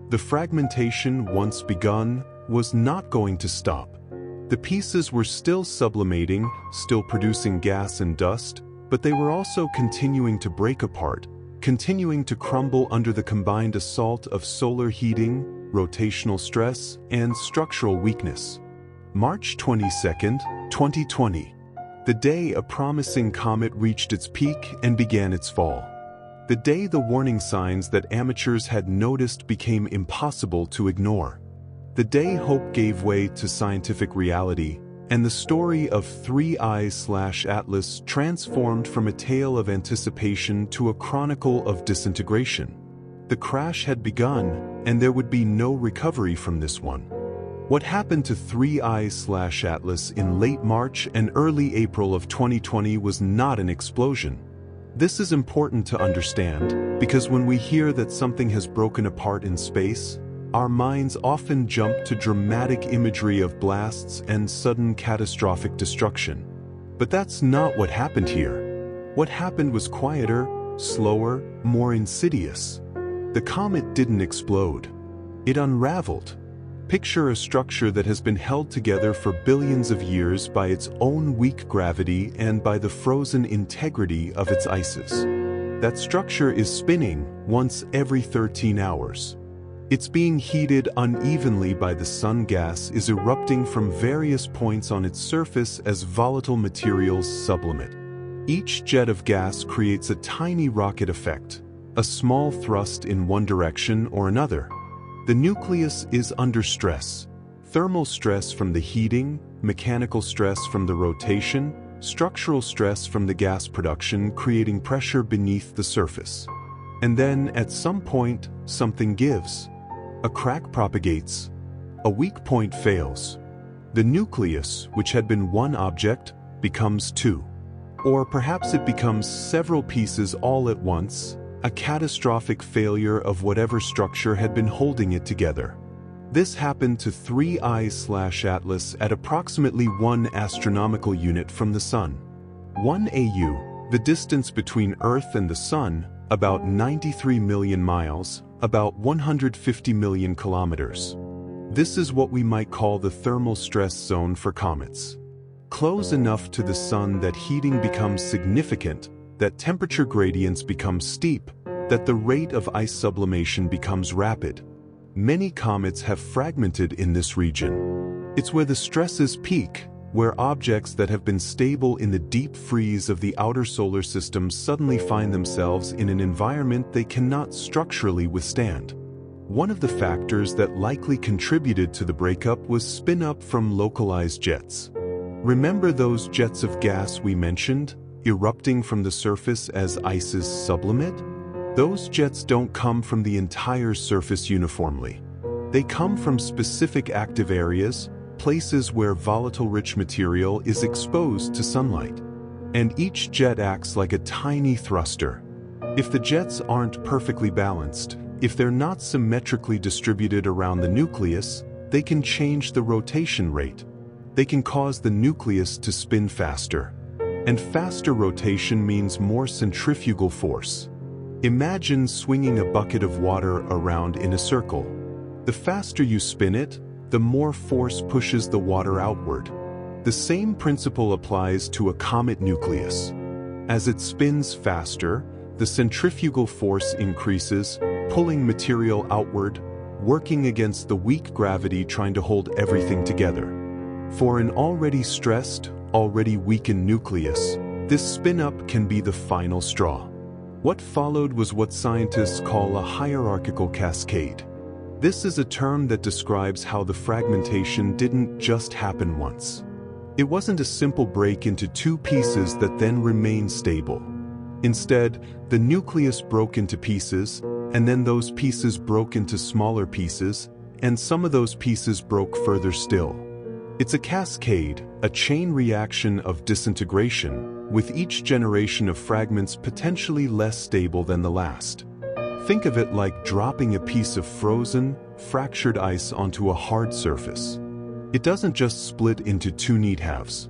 The fragmentation, once begun, was not going to stop. The pieces were still sublimating, still producing gas and dust, but they were also continuing to break apart, continuing to crumble under the combined assault of solar heating, rotational stress, and structural weakness. March 22nd, 2020. The day a promising comet reached its peak and began its fall. The day the warning signs that amateurs had noticed became impossible to ignore. The day hope gave way to scientific reality, and the story of 3I/Atlas transformed from a tale of anticipation to a chronicle of disintegration. The crash had begun, and there would be no recovery from this one. What happened to 3I/Atlas in late March and early April of 2020 was not an explosion. This is important to understand, because when we hear that something has broken apart in space, our minds often jump to dramatic imagery of blasts and sudden catastrophic destruction. But that's not what happened here. What happened was quieter, slower, more insidious. The comet didn't explode. It unraveled. Picture a structure that has been held together for billions of years by its own weak gravity and by the frozen integrity of its ices. That structure is spinning once every 13 hours. It's being heated unevenly by the sun. Gas is erupting from various points on its surface as volatile materials sublimate. Each jet of gas creates a tiny rocket effect, a small thrust in one direction or another. The nucleus is under stress. Thermal stress from the heating, mechanical stress from the rotation, structural stress from the gas production, creating pressure beneath the surface. And then, at some point, something gives. A crack propagates. A weak point fails. The nucleus, which had been one object, becomes two. Or perhaps it becomes several pieces all at once, a catastrophic failure of whatever structure had been holding it together. This happened to 3I/Atlas at approximately 1 astronomical unit from the Sun. 1 AU, the distance between Earth and the Sun, about 93 million miles, about 150 million kilometers. This is what we might call the thermal stress zone for comets. Close enough to the Sun that heating becomes significant, that temperature gradients become steep, that the rate of ice sublimation becomes rapid. Many comets have fragmented in this region. It's where the stresses peak, where objects that have been stable in the deep freeze of the outer solar system suddenly find themselves in an environment they cannot structurally withstand. One of the factors that likely contributed to the breakup was spin-up from localized jets. Remember those jets of gas we mentioned, erupting from the surface as ices sublimate? Those jets don't come from the entire surface uniformly. They come from specific active areas, places where volatile rich material is exposed to sunlight. And each jet acts like a tiny thruster. If the jets aren't perfectly balanced, if they're not symmetrically distributed around the nucleus, they can change the rotation rate. They can cause the nucleus to spin faster. And faster rotation means more centrifugal force. Imagine swinging a bucket of water around in a circle. The faster you spin it, the more force pushes the water outward. The same principle applies to a comet nucleus. As it spins faster, the centrifugal force increases, pulling material outward, working against the weak gravity trying to hold everything together. For an already stressed, already weakened nucleus, this spin-up can be the final straw. What followed was what scientists call a hierarchical cascade. This is a term that describes how the fragmentation didn't just happen once. It wasn't a simple break into two pieces that then remained stable. Instead, the nucleus broke into pieces, and then those pieces broke into smaller pieces, and some of those pieces broke further still. It's a cascade, a chain reaction of disintegration, with each generation of fragments potentially less stable than the last. Think of it like dropping a piece of frozen, fractured ice onto a hard surface. It doesn't just split into two neat halves.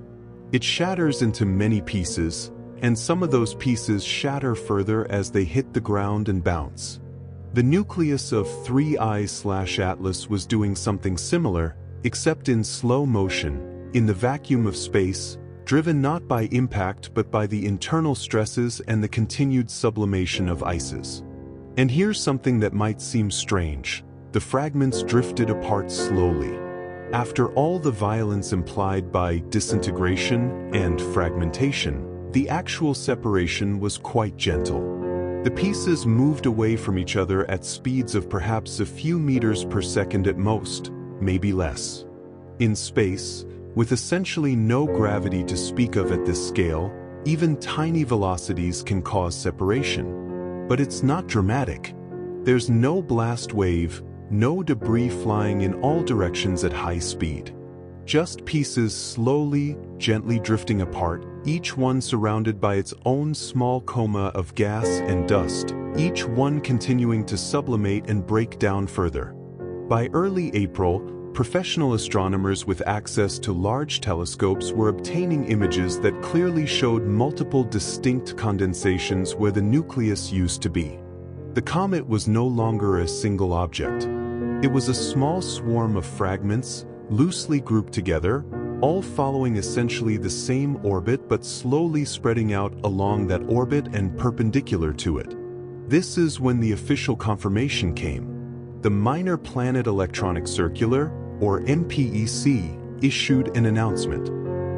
It shatters into many pieces, and some of those pieces shatter further as they hit the ground and bounce. The nucleus of 3I/Atlas was doing something similar, except in slow motion, in the vacuum of space, driven not by impact but by the internal stresses and the continued sublimation of ices. And here's something that might seem strange. The fragments drifted apart slowly. After all the violence implied by disintegration and fragmentation, the actual separation was quite gentle. The pieces moved away from each other at speeds of perhaps a few meters per second at most, maybe less. In space, with essentially no gravity to speak of at this scale, even tiny velocities can cause separation. But it's not dramatic. There's no blast wave, no debris flying in all directions at high speed. Just pieces slowly, gently drifting apart, each one surrounded by its own small coma of gas and dust, each one continuing to sublimate and break down further. By early April, professional astronomers with access to large telescopes were obtaining images that clearly showed multiple distinct condensations where the nucleus used to be. The comet was no longer a single object. It was a small swarm of fragments, loosely grouped together, all following essentially the same orbit but slowly spreading out along that orbit and perpendicular to it. This is when the official confirmation came. the Minor Planet Electronic Circular, or MPEC, issued an announcement.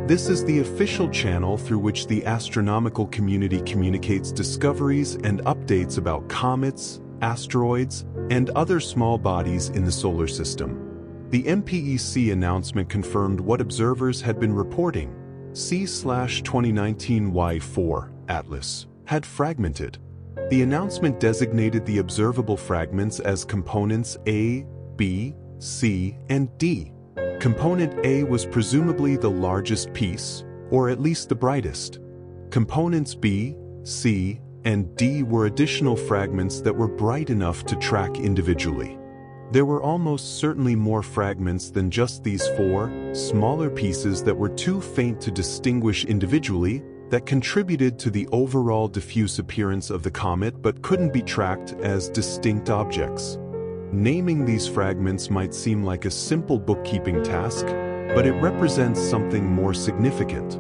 This is the official channel through which the astronomical community communicates discoveries and updates about comets, asteroids, and other small bodies in the solar system. The MPEC announcement confirmed what observers had been reporting. C/2019 Y4 Atlas had fragmented. The announcement designated the observable fragments as components A, B, C, and D. Component A was presumably the largest piece, or at least the brightest. Components B, C, and D were additional fragments that were bright enough to track individually. There were almost certainly more fragments than just these four, smaller pieces that were too faint to distinguish individually, that contributed to the overall diffuse appearance of the comet but couldn't be tracked as distinct objects. Naming these fragments might seem like a simple bookkeeping task, but it represents something more significant.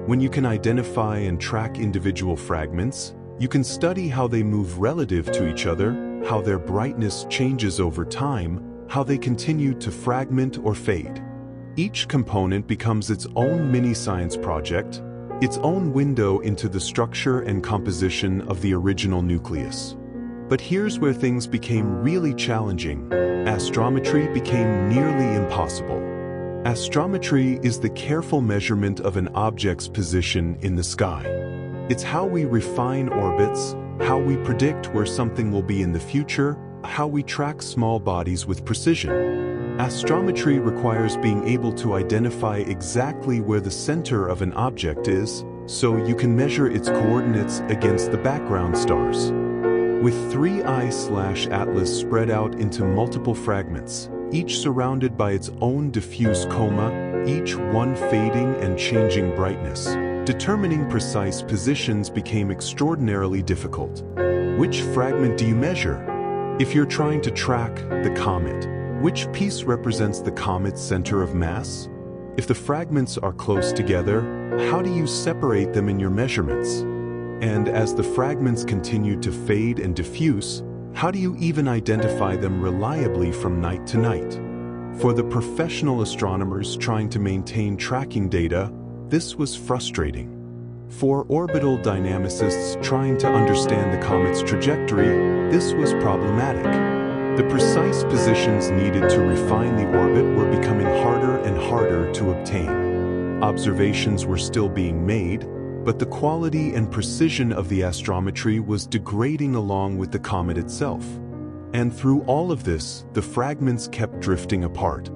When you can identify and track individual fragments, you can study how they move relative to each other, how their brightness changes over time, how they continue to fragment or fade. Each component becomes its own mini-science project, its own window into the structure and composition of the original nucleus. But here's where things became really challenging. Astrometry became nearly impossible. Astrometry is the careful measurement of an object's position in the sky. It's how we refine orbits, how we predict where something will be in the future, how we track small bodies with precision. Astrometry requires being able to identify exactly where the center of an object is, so you can measure its coordinates against the background stars. With 3I/Atlas spread out into multiple fragments, each surrounded by its own diffuse coma, each one fading and changing brightness, determining precise positions became extraordinarily difficult. Which fragment do you measure? If you're trying to track the comet, which piece represents the comet's center of mass? If the fragments are close together, how do you separate them in your measurements? And as the fragments continue to fade and diffuse, how do you even identify them reliably from night to night? For the professional astronomers trying to maintain tracking data, this was frustrating. For orbital dynamicists trying to understand the comet's trajectory, this was problematic. The precise positions needed to refine the orbit were becoming harder and harder to obtain. Observations were still being made, but the quality and precision of the astrometry was degrading along with the comet itself. And through all of this, the fragments kept drifting apart.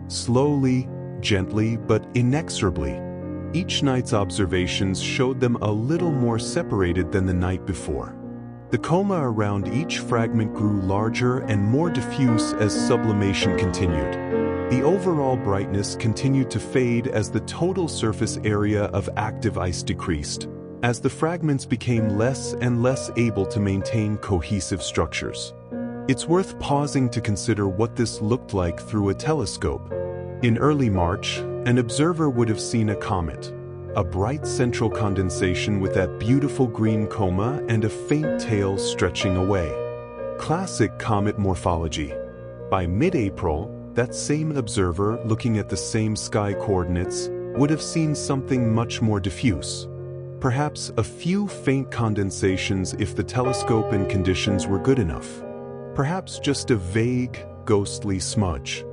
Slowly, gently, but inexorably. Each night's observations showed them a little more separated than the night before. The coma around each fragment grew larger and more diffuse as sublimation continued. The overall brightness continued to fade as the total surface area of active ice decreased, as the fragments became less and less able to maintain cohesive structures. It's worth pausing to consider what this looked like through a telescope. In early March, an observer would have seen a comet, a bright central condensation with that beautiful green coma and a faint tail stretching away. Classic comet morphology. By mid-April, that same observer, looking at the same sky coordinates, would have seen something much more diffuse. Perhaps a few faint condensations if the telescope and conditions were good enough. Perhaps just a vague, ghostly smudge.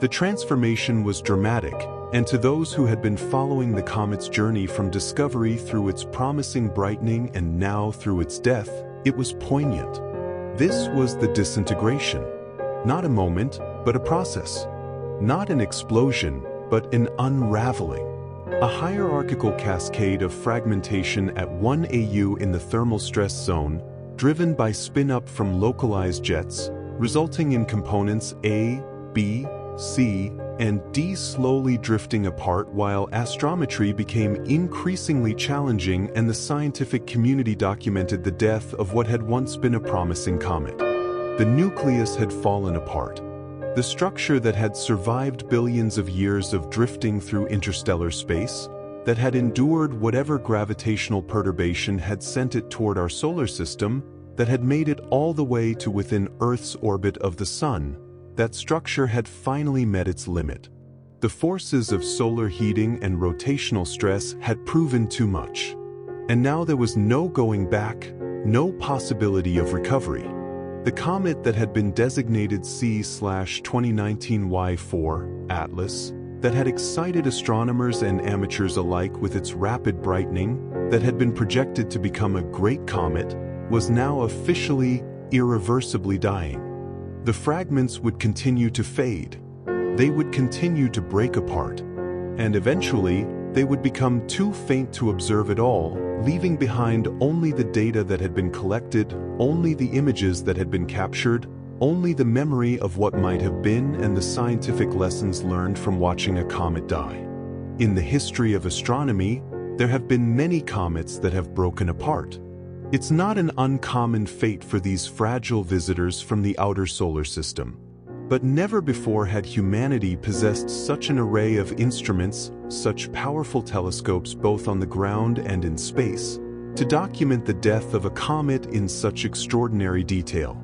The transformation was dramatic, and to those who had been following the comet's journey from discovery through its promising brightening and now through its death, it was poignant. This was the disintegration. Not a moment, but a process. Not an explosion, but an unraveling. A hierarchical cascade of fragmentation at 1 AU in the thermal stress zone, driven by spin-up from localized jets, resulting in components A, B, C, and D slowly drifting apart while astrometry became increasingly challenging and the scientific community documented the death of what had once been a promising comet. The nucleus had fallen apart. The structure that had survived billions of years of drifting through interstellar space, that had endured whatever gravitational perturbation had sent it toward our solar system, that had made it all the way to within Earth's orbit of the Sun, that structure had finally met its limit. The forces of solar heating and rotational stress had proven too much. And now there was no going back, no possibility of recovery. The comet that had been designated C/2019 Y4, Atlas, that had excited astronomers and amateurs alike with its rapid brightening, that had been projected to become a great comet, was now officially, irreversibly dying. The fragments would continue to fade. They would continue to break apart. And eventually, they would become too faint to observe at all, leaving behind only the data that had been collected, only the images that had been captured, only the memory of what might have been and the scientific lessons learned from watching a comet die. In the history of astronomy, there have been many comets that have broken apart. It's not an uncommon fate for these fragile visitors from the outer solar system. But never before had humanity possessed such an array of instruments, such powerful telescopes both on the ground and in space, to document the death of a comet in such extraordinary detail.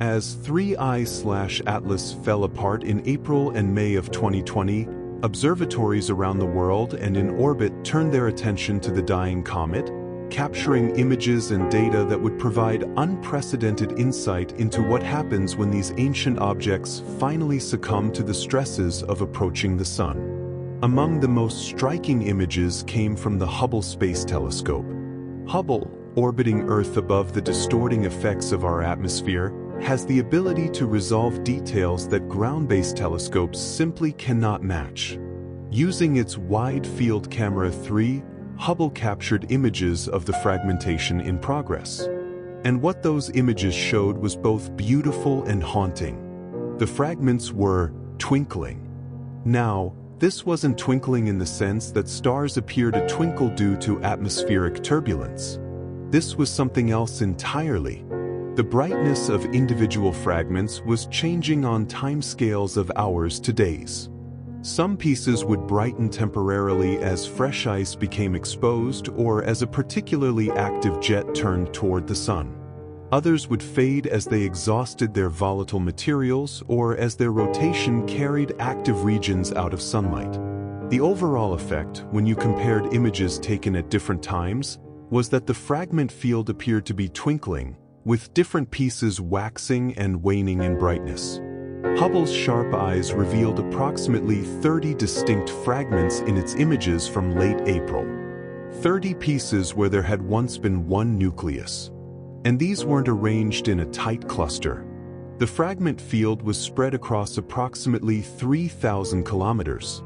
As 3I/Atlas fell apart in April and May of 2020, observatories around the world and in orbit turned their attention to the dying comet, capturing images and data that would provide unprecedented insight into what happens when these ancient objects finally succumb to the stresses of approaching the Sun. Among the most striking images came from the Hubble Space Telescope. Hubble, orbiting Earth above the distorting effects of our atmosphere, has the ability to resolve details that ground-based telescopes simply cannot match. Using its wide-field camera 3, Hubble captured images of the fragmentation in progress. And what those images showed was both beautiful and haunting. The fragments were twinkling. Now, this wasn't twinkling in the sense that stars appear to twinkle due to atmospheric turbulence. This was something else entirely. The brightness of individual fragments was changing on timescales of hours to days. Some pieces would brighten temporarily as fresh ice became exposed or as a particularly active jet turned toward the Sun. Others would fade as they exhausted their volatile materials or as their rotation carried active regions out of sunlight. The overall effect, when you compared images taken at different times, was that the fragment field appeared to be twinkling, with different pieces waxing and waning in brightness. Hubble's sharp eyes revealed approximately 30 distinct fragments in its images from late April. 30 pieces where there had once been one nucleus. And these weren't arranged in a tight cluster. The fragment field was spread across approximately 3,000 kilometers.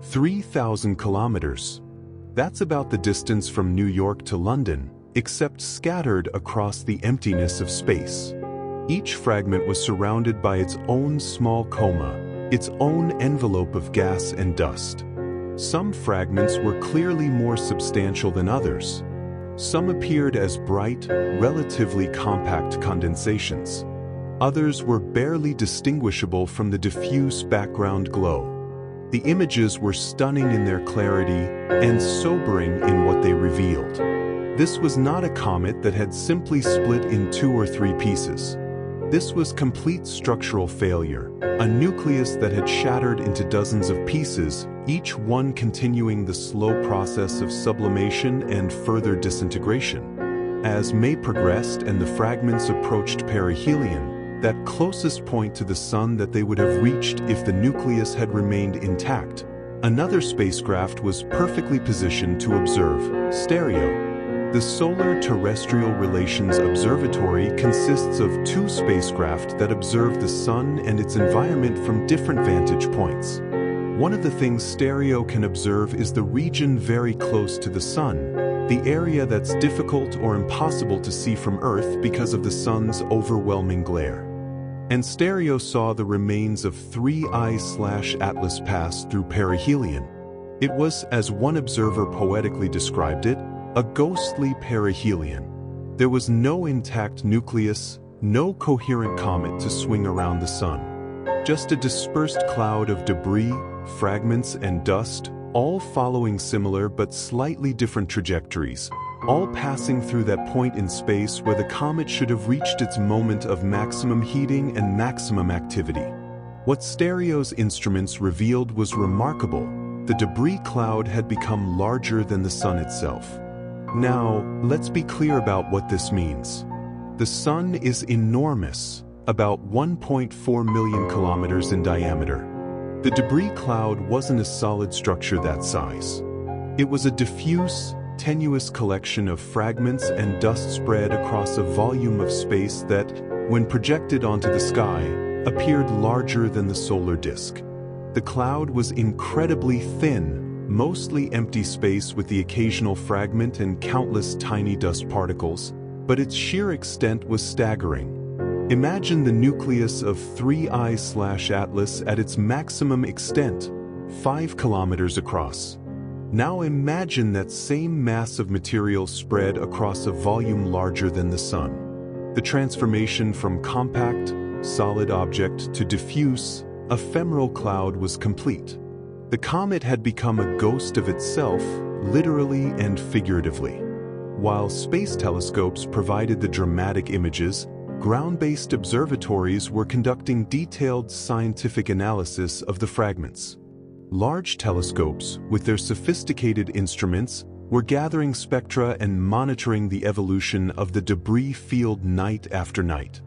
3,000 kilometers. That's about the distance from New York to London, except scattered across the emptiness of space. Each fragment was surrounded by its own small coma, its own envelope of gas and dust. Some fragments were clearly more substantial than others. Some appeared as bright, relatively compact condensations. Others were barely distinguishable from the diffuse background glow. The images were stunning in their clarity and sobering in what they revealed. This was not a comet that had simply split in 2 or 3 pieces. This was complete structural failure, a nucleus that had shattered into dozens of pieces, each one continuing the slow process of sublimation and further disintegration. As May progressed and the fragments approached perihelion, that closest point to the Sun that they would have reached if the nucleus had remained intact, another spacecraft was perfectly positioned to observe, Stereo. The Solar Terrestrial Relations Observatory consists of 2 spacecraft that observe the Sun and its environment from different vantage points. One of the things Stereo can observe is the region very close to the Sun, the area that's difficult or impossible to see from Earth because of the Sun's overwhelming glare. And Stereo saw the remains of 3I/Atlas pass through perihelion. It was, as one observer poetically described it, a ghostly perihelion. There was no intact nucleus, no coherent comet to swing around the Sun. Just a dispersed cloud of debris, fragments, and dust, all following similar but slightly different trajectories, all passing through that point in space where the comet should have reached its moment of maximum heating and maximum activity. What Stereo's instruments revealed was remarkable. The debris cloud had become larger than the Sun itself. Now, let's be clear about what this means. The Sun is enormous, about 1.4 million kilometers in diameter. The debris cloud wasn't a solid structure that size. It was a diffuse, tenuous collection of fragments and dust spread across a volume of space that, when projected onto the sky, appeared larger than the solar disk. The cloud was incredibly thin, mostly empty space with the occasional fragment and countless tiny dust particles, but its sheer extent was staggering. Imagine the nucleus of 3I/Atlas at its maximum extent, 5 kilometers across. Now imagine that same mass of material spread across a volume larger than the Sun. The transformation from compact, solid object to diffuse, ephemeral cloud was complete. The comet had become a ghost of itself, literally and figuratively. While space telescopes provided the dramatic images, ground-based observatories were conducting detailed scientific analysis of the fragments. Large telescopes, with their sophisticated instruments, were gathering spectra and monitoring the evolution of the debris field night after night.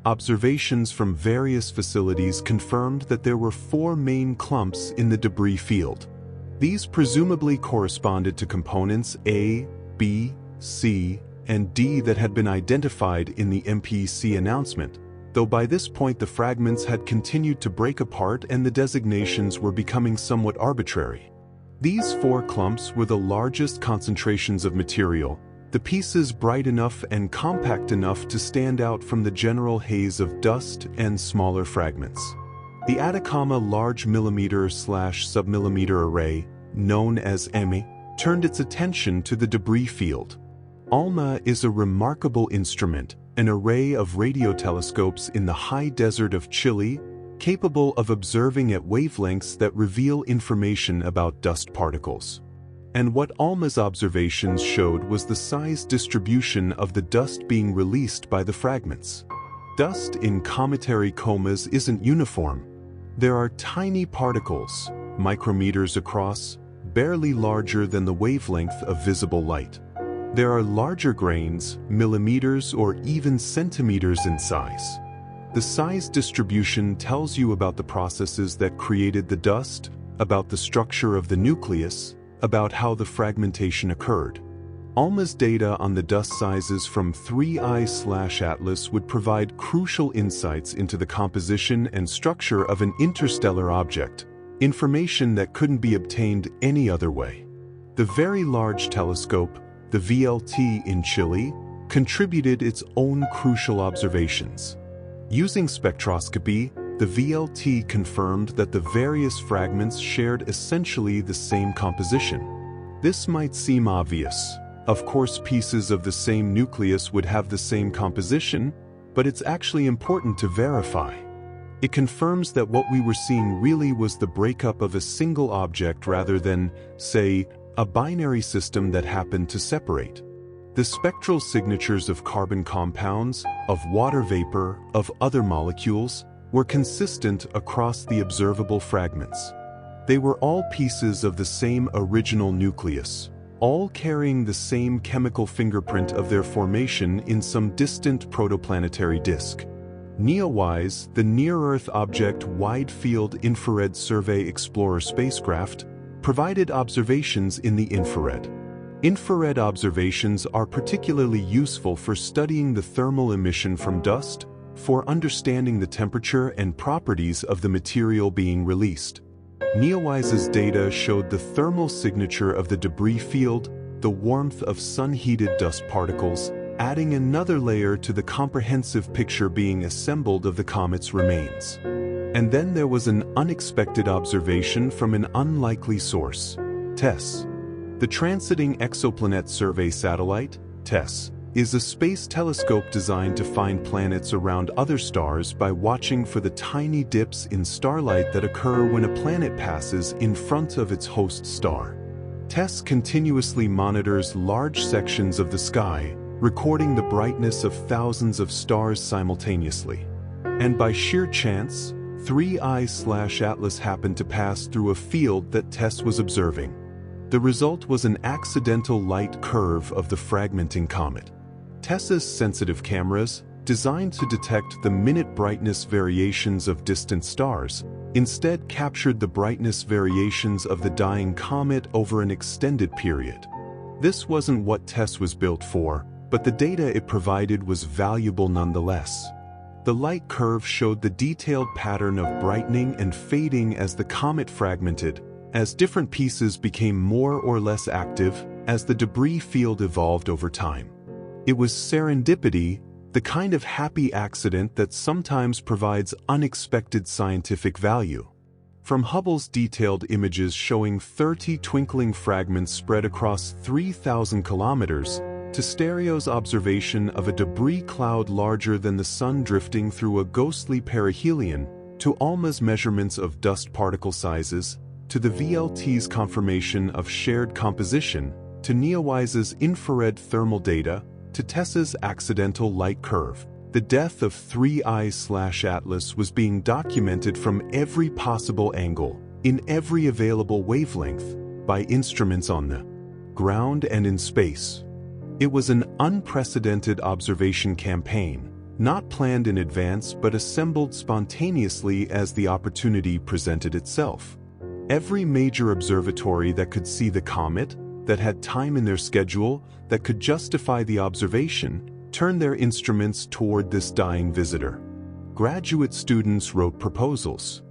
Observations from various facilities confirmed that there were 4 main clumps in the debris field. These presumably corresponded to components A, B, C, and D that had been identified in the MPC announcement, though by this point the fragments had continued to break apart and the designations were becoming somewhat arbitrary. These 4 clumps were the largest concentrations of material, the pieces bright enough and compact enough to stand out from the general haze of dust and smaller fragments. The Atacama Large Millimeter/Submillimeter Array, known as EMI, turned its attention to the debris field. ALMA is a remarkable instrument, an array of radio telescopes in the high desert of Chile, capable of observing at wavelengths that reveal information about dust particles. And what ALMA's observations showed was the size distribution of the dust being released by the fragments. Dust in cometary comas isn't uniform. There are tiny particles, micrometers across, barely larger than the wavelength of visible light. There are larger grains, millimeters or even centimeters in size. The size distribution tells you about the processes that created the dust, about the structure of the nucleus, about how the fragmentation occurred. ALMA's data on the dust sizes from 3I/Atlas would provide crucial insights into the composition and structure of an interstellar object, information that couldn't be obtained any other way. The Very Large Telescope, the VLT in Chile, contributed its own crucial observations. Using spectroscopy, the VLT confirmed that the various fragments shared essentially the same composition. This might seem obvious. Of course, pieces of the same nucleus would have the same composition, but it's actually important to verify. It confirms that what we were seeing really was the breakup of a single object rather than, say, a binary system that happened to separate. The spectral signatures of carbon compounds, of water vapor, of other molecules, were consistent across the observable fragments. They were all pieces of the same original nucleus, all carrying the same chemical fingerprint of their formation in some distant protoplanetary disk. NEOWISE, the Near-Earth Object Wide Field Infrared Survey Explorer spacecraft, provided observations in the infrared. Infrared observations are particularly useful for studying the thermal emission from dust, for understanding the temperature and properties of the material being released. NEOWISE's data showed the thermal signature of the debris field, the warmth of sun-heated dust particles, adding another layer to the comprehensive picture being assembled of the comet's remains. And then there was an unexpected observation from an unlikely source, TESS. The Transiting Exoplanet Survey Satellite, TESS, is a space telescope designed to find planets around other stars by watching for the tiny dips in starlight that occur when a planet passes in front of its host star. TESS continuously monitors large sections of the sky, recording the brightness of thousands of stars simultaneously. And by sheer chance, 3I/Atlas happened to pass through a field that TESS was observing. The result was an accidental light curve of the fragmenting comet. TESS's sensitive cameras, designed to detect the minute brightness variations of distant stars, instead captured the brightness variations of the dying comet over an extended period. This wasn't what TESS was built for, but the data it provided was valuable nonetheless. The light curve showed the detailed pattern of brightening and fading as the comet fragmented, as different pieces became more or less active as the debris field evolved over time. It was serendipity, the kind of happy accident that sometimes provides unexpected scientific value. From Hubble's detailed images showing 30 twinkling fragments spread across 3,000 kilometers, to Stereo's observation of a debris cloud larger than the Sun drifting through a ghostly perihelion, to ALMA's measurements of dust particle sizes, to the VLT's confirmation of shared composition, to NEOWISE's infrared thermal data, to TESS's accidental light curve. The death of 3I/Atlas was being documented from every possible angle, in every available wavelength, by instruments on the ground and in space. It was an unprecedented observation campaign, not planned in advance but assembled spontaneously as the opportunity presented itself. Every major observatory that could see the comet, that had time in their schedule, that could justify the observation, turned their instruments toward this dying visitor. Graduate students wrote proposals.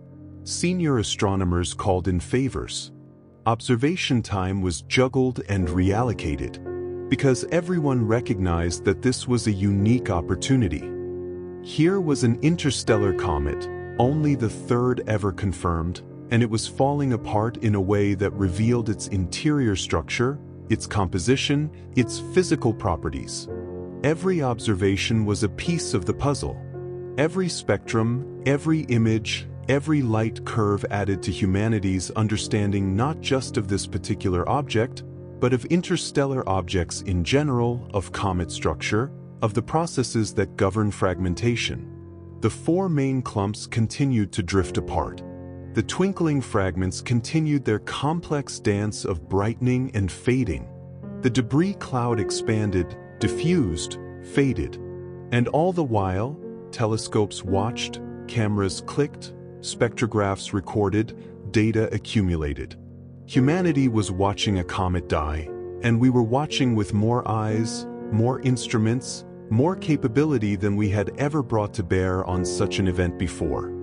Senior astronomers called in favors. Observation time was juggled and reallocated, because everyone recognized that this was a unique opportunity. Here was an interstellar comet, only the third ever confirmed, and it was falling apart in a way that revealed its interior structure, its composition, its physical properties. Every observation was a piece of the puzzle. Every spectrum, every image, every light curve added to humanity's understanding not just of this particular object, but of interstellar objects in general, of comet structure, of the processes that govern fragmentation. The four main clumps continued to drift apart. The twinkling fragments continued their complex dance of brightening and fading. The debris cloud expanded, diffused, faded. And all the while, telescopes watched, cameras clicked, spectrographs recorded, data accumulated. Humanity was watching a comet die, and we were watching with more eyes, more instruments, more capability than we had ever brought to bear on such an event before.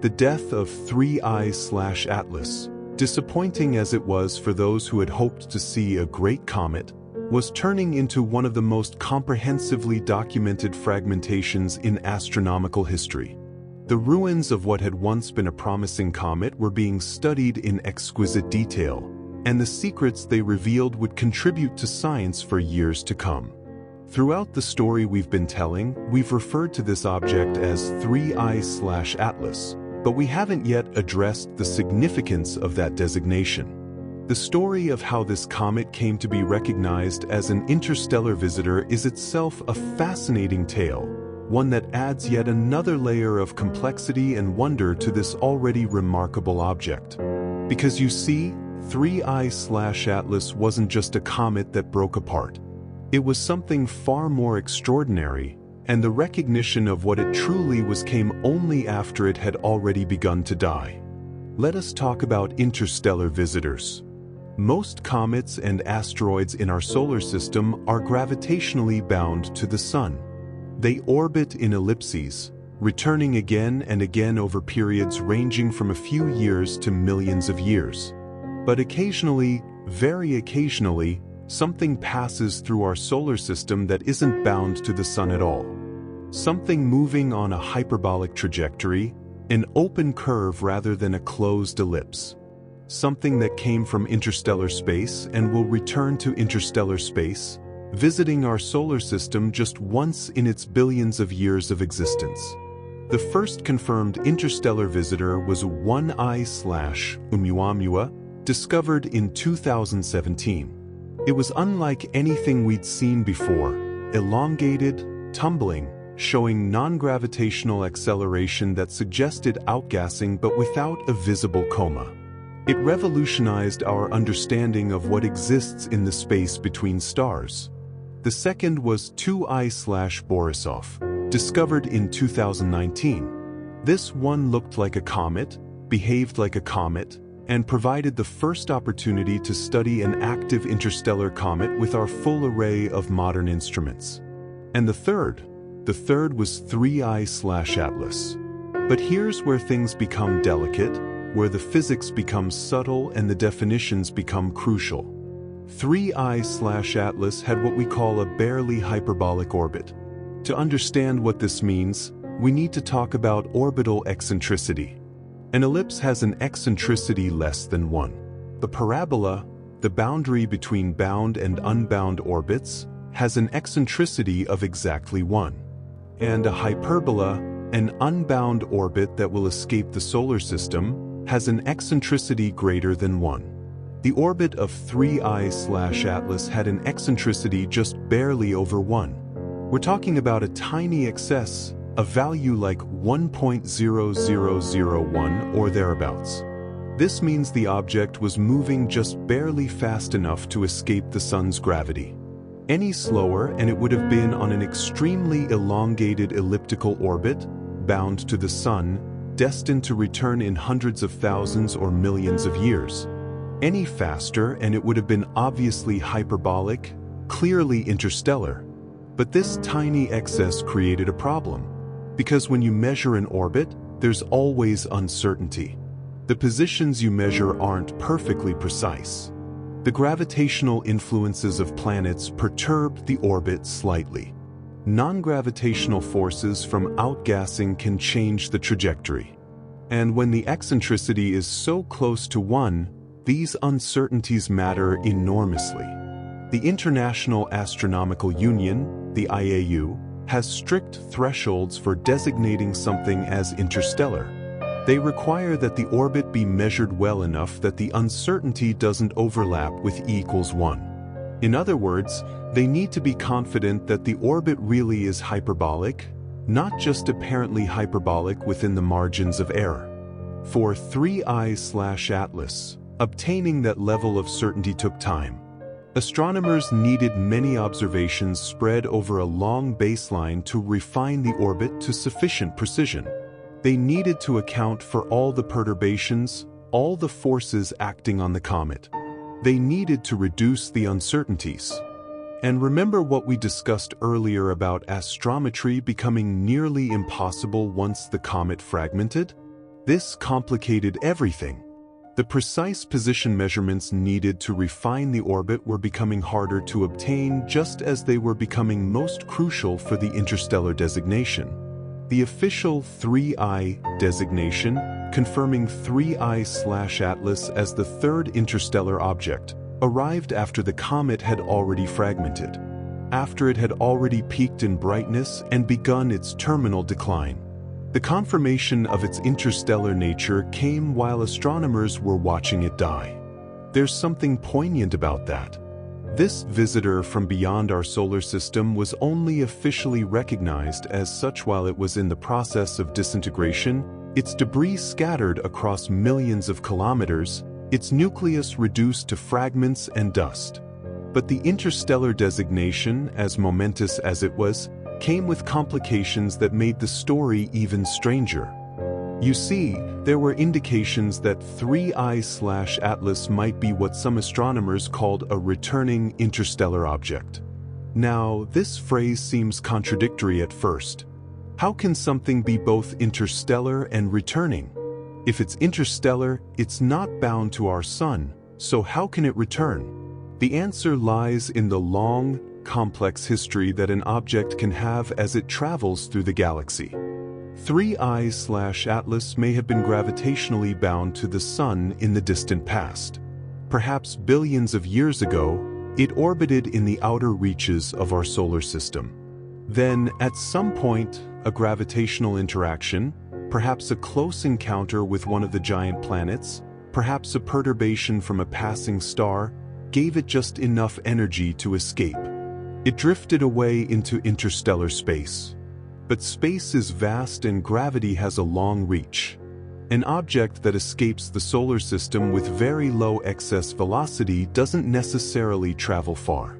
The death of 3I/Atlas, disappointing as it was for those who had hoped to see a great comet, was turning into one of the most comprehensively documented fragmentations in astronomical history. The ruins of what had once been a promising comet were being studied in exquisite detail, and the secrets they revealed would contribute to science for years to come. Throughout the story we've been telling, we've referred to this object as 3I/Atlas, but we haven't yet addressed the significance of that designation. The story of how this comet came to be recognized as an interstellar visitor is itself a fascinating tale, one that adds yet another layer of complexity and wonder to this already remarkable object. Because you see, 3I/Atlas wasn't just a comet that broke apart. It was something far more extraordinary, and the recognition of what it truly was came only after it had already begun to die. Let us talk about interstellar visitors. Most comets and asteroids in our solar system are gravitationally bound to the Sun. They orbit in ellipses, returning again and again over periods ranging from a few years to millions of years. But occasionally, very occasionally, something passes through our solar system that isn't bound to the Sun at all. Something moving on a hyperbolic trajectory, an open curve rather than a closed ellipse. Something that came from interstellar space and will return to interstellar space, visiting our solar system just once in its billions of years of existence. The first confirmed interstellar visitor was 1I/Oumuamua, discovered in 2017. It was unlike anything we'd seen before, elongated, tumbling, showing non-gravitational acceleration that suggested outgassing but without a visible coma. It revolutionized our understanding of what exists in the space between stars. The second was 2I/Borisov, discovered in 2019. This one looked like a comet, behaved like a comet, and provided the first opportunity to study an active interstellar comet with our full array of modern instruments. And the third was 3I/Atlas. But here's where things become delicate, where the physics becomes subtle and the definitions become crucial. 3I/Atlas had what we call a barely hyperbolic orbit. To understand what this means, we need to talk about orbital eccentricity. An ellipse has an eccentricity less than 1. The parabola, the boundary between bound and unbound orbits, has an eccentricity of exactly 1. And a hyperbola, an unbound orbit that will escape the solar system, has an eccentricity greater than 1. The orbit of 3I/Atlas had an eccentricity just barely over 1. We're talking about a tiny excess, a value like 1.0001 or thereabouts. This means the object was moving just barely fast enough to escape the sun's gravity. Any slower and it would have been on an extremely elongated elliptical orbit, bound to the sun, destined to return in hundreds of thousands or millions of years. Any faster and it would have been obviously hyperbolic, clearly interstellar. But this tiny excess created a problem. Because when you measure an orbit, there's always uncertainty. The positions you measure aren't perfectly precise. The gravitational influences of planets perturb the orbit slightly. Non-gravitational forces from outgassing can change the trajectory. And when the eccentricity is so close to 1, these uncertainties matter enormously. The International Astronomical Union, the IAU, has strict thresholds for designating something as interstellar. They require that the orbit be measured well enough that the uncertainty doesn't overlap with E=1. In other words, they need to be confident that the orbit really is hyperbolic, not just apparently hyperbolic within the margins of error. For 3I/Atlas, obtaining that level of certainty took time. Astronomers needed many observations spread over a long baseline to refine the orbit to sufficient precision. They needed to account for all the perturbations, all the forces acting on the comet. They needed to reduce the uncertainties. And remember what we discussed earlier about astrometry becoming nearly impossible once the comet fragmented? This complicated everything. The precise position measurements needed to refine the orbit were becoming harder to obtain just as they were becoming most crucial for the interstellar designation. The official 3I designation, confirming 3I/Atlas as the third interstellar object, arrived after the comet had already fragmented, after it had already peaked in brightness and begun its terminal decline. The confirmation of its interstellar nature came while astronomers were watching it die. There's something poignant about that. This visitor from beyond our solar system was only officially recognized as such while it was in the process of disintegration, its debris scattered across millions of kilometers, its nucleus reduced to fragments and dust. But the interstellar designation, as momentous as it was, came with complications that made the story even stranger. You see, there were indications that 3I/Atlas might be what some astronomers called a returning interstellar object. Now, this phrase seems contradictory at first. How can something be both interstellar and returning? If it's interstellar, it's not bound to our sun, so how can it return? The answer lies in the long, complex history that an object can have as it travels through the galaxy. 3I/Atlas may have been gravitationally bound to the sun in the distant past. Perhaps billions of years ago, it orbited in the outer reaches of our solar system. Then, at some point, a gravitational interaction, perhaps a close encounter with one of the giant planets, perhaps a perturbation from a passing star, gave it just enough energy to escape. It drifted away into interstellar space. But space is vast and gravity has a long reach. An object that escapes the solar system with very low excess velocity doesn't necessarily travel far.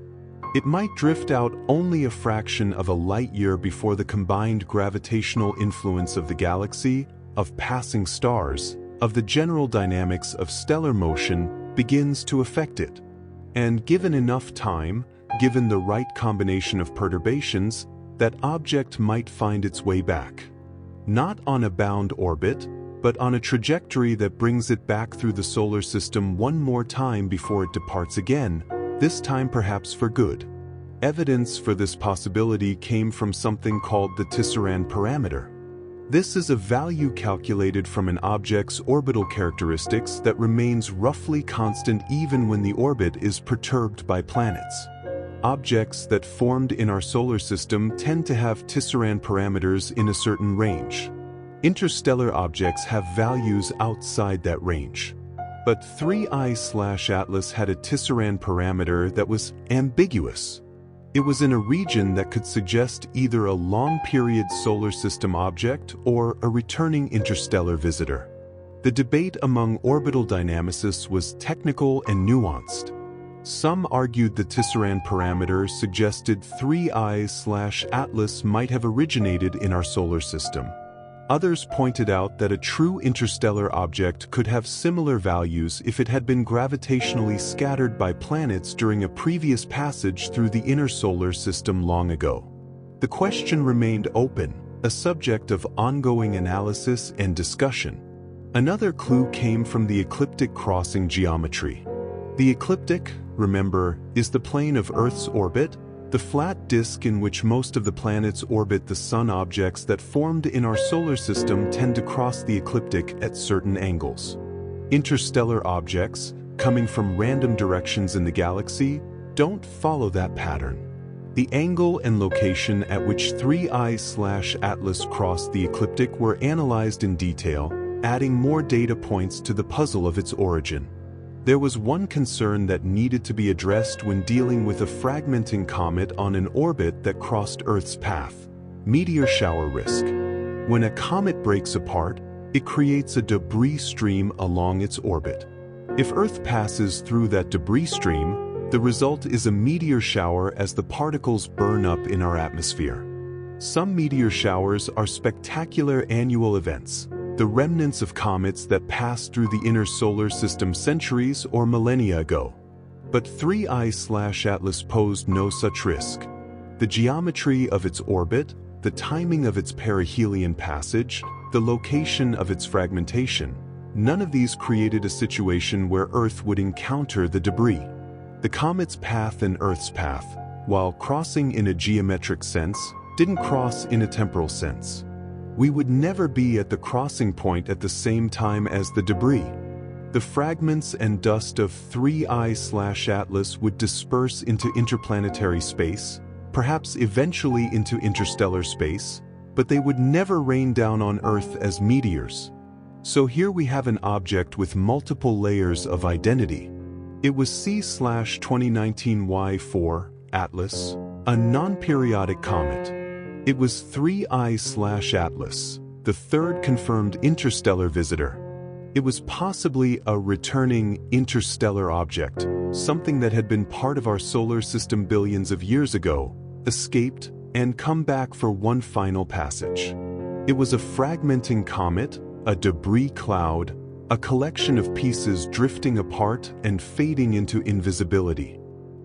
It might drift out only a fraction of a light-year before the combined gravitational influence of the galaxy, of passing stars, of the general dynamics of stellar motion begins to affect it. And given enough time, given the right combination of perturbations, that object might find its way back. Not on a bound orbit, but on a trajectory that brings it back through the solar system one more time before it departs again, this time perhaps for good. Evidence for this possibility came from something called the Tisserand parameter. This is a value calculated from an object's orbital characteristics that remains roughly constant even when the orbit is perturbed by planets. Objects that formed in our solar system tend to have Tisserand parameters in a certain range. Interstellar objects have values outside that range. But 3I/Atlas had a Tisserand parameter that was ambiguous. It was in a region that could suggest either a long-period solar system object or a returning interstellar visitor. The debate among orbital dynamicists was technical and nuanced. Some argued the Tisserand parameter suggested 3I/Atlas might have originated in our solar system. Others pointed out that a true interstellar object could have similar values if it had been gravitationally scattered by planets during a previous passage through the inner solar system long ago. The question remained open, a subject of ongoing analysis and discussion. Another clue came from the ecliptic crossing geometry. The ecliptic, remember, is the plane of Earth's orbit, the flat disk in which most of the planets orbit the Sun. Objects that formed in our solar system tend to cross the ecliptic at certain angles. Interstellar objects, coming from random directions in the galaxy, don't follow that pattern. The angle and location at which 3I/Atlas crossed the ecliptic were analyzed in detail, adding more data points to the puzzle of its origin. There was one concern that needed to be addressed when dealing with a fragmenting comet on an orbit that crossed Earth's path: meteor shower risk. When a comet breaks apart, it creates a debris stream along its orbit. If Earth passes through that debris stream, the result is a meteor shower as the particles burn up in our atmosphere. Some meteor showers are spectacular annual events, the remnants of comets that passed through the inner solar system centuries or millennia ago. But 3I/Atlas posed no such risk. The geometry of its orbit, the timing of its perihelion passage, the location of its fragmentation, none of these created a situation where Earth would encounter the debris. The comet's path and Earth's path, while crossing in a geometric sense, didn't cross in a temporal sense. We would never be at the crossing point at the same time as the debris. The fragments and dust of 3I/Atlas would disperse into interplanetary space, perhaps eventually into interstellar space, but they would never rain down on Earth as meteors. So here we have an object with multiple layers of identity. It was C/2019 Y4, Atlas, a non-periodic comet. It was 3I/Atlas, the third confirmed interstellar visitor. It was possibly a returning interstellar object, something that had been part of our solar system billions of years ago, escaped, and come back for one final passage. It was a fragmenting comet, a debris cloud, a collection of pieces drifting apart and fading into invisibility.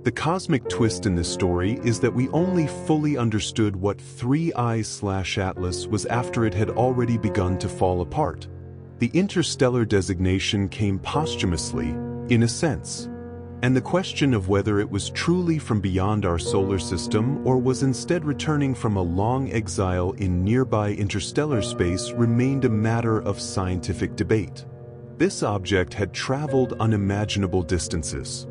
The cosmic twist in this story is that we only fully understood what 3I/Atlas was after it had already begun to fall apart. The interstellar designation came posthumously, in a sense. And the question of whether it was truly from beyond our solar system or was instead returning from a long exile in nearby interstellar space remained a matter of scientific debate. This object had traveled unimaginable distances.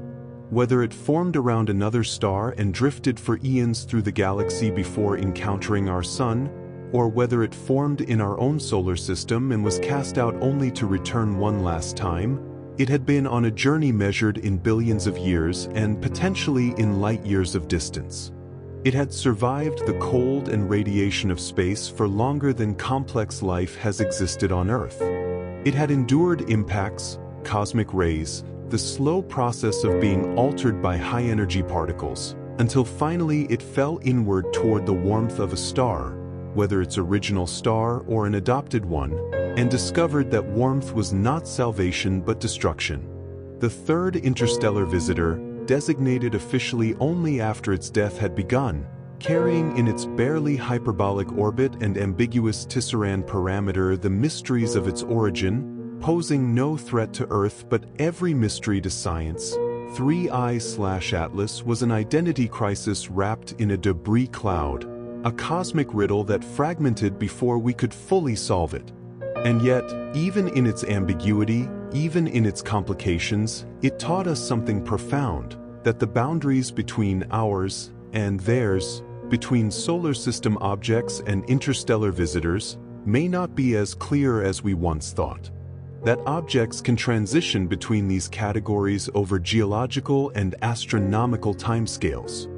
Whether it formed around another star and drifted for eons through the galaxy before encountering our Sun, or whether it formed in our own solar system and was cast out only to return one last time, It had been on a journey measured in billions of years and potentially in light-years of distance. It had survived the cold and radiation of space for longer than complex life has existed on Earth. It had endured impacts, cosmic rays, the slow process of being altered by high-energy particles, until finally it fell inward toward the warmth of a star, whether its original star or an adopted one, and discovered that warmth was not salvation but destruction. The third interstellar visitor, designated officially only after its death had begun, carrying in its barely hyperbolic orbit and ambiguous Tisserand parameter the mysteries of its origin, posing no threat to Earth but every mystery to science, 3I/Atlas was an identity crisis wrapped in a debris cloud, a cosmic riddle that fragmented before we could fully solve it. And yet, even in its ambiguity, even in its complications, it taught us something profound, that the boundaries between ours and theirs, between solar system objects and interstellar visitors, may not be as clear as we once thought. That objects can transition between these categories over geological and astronomical timescales.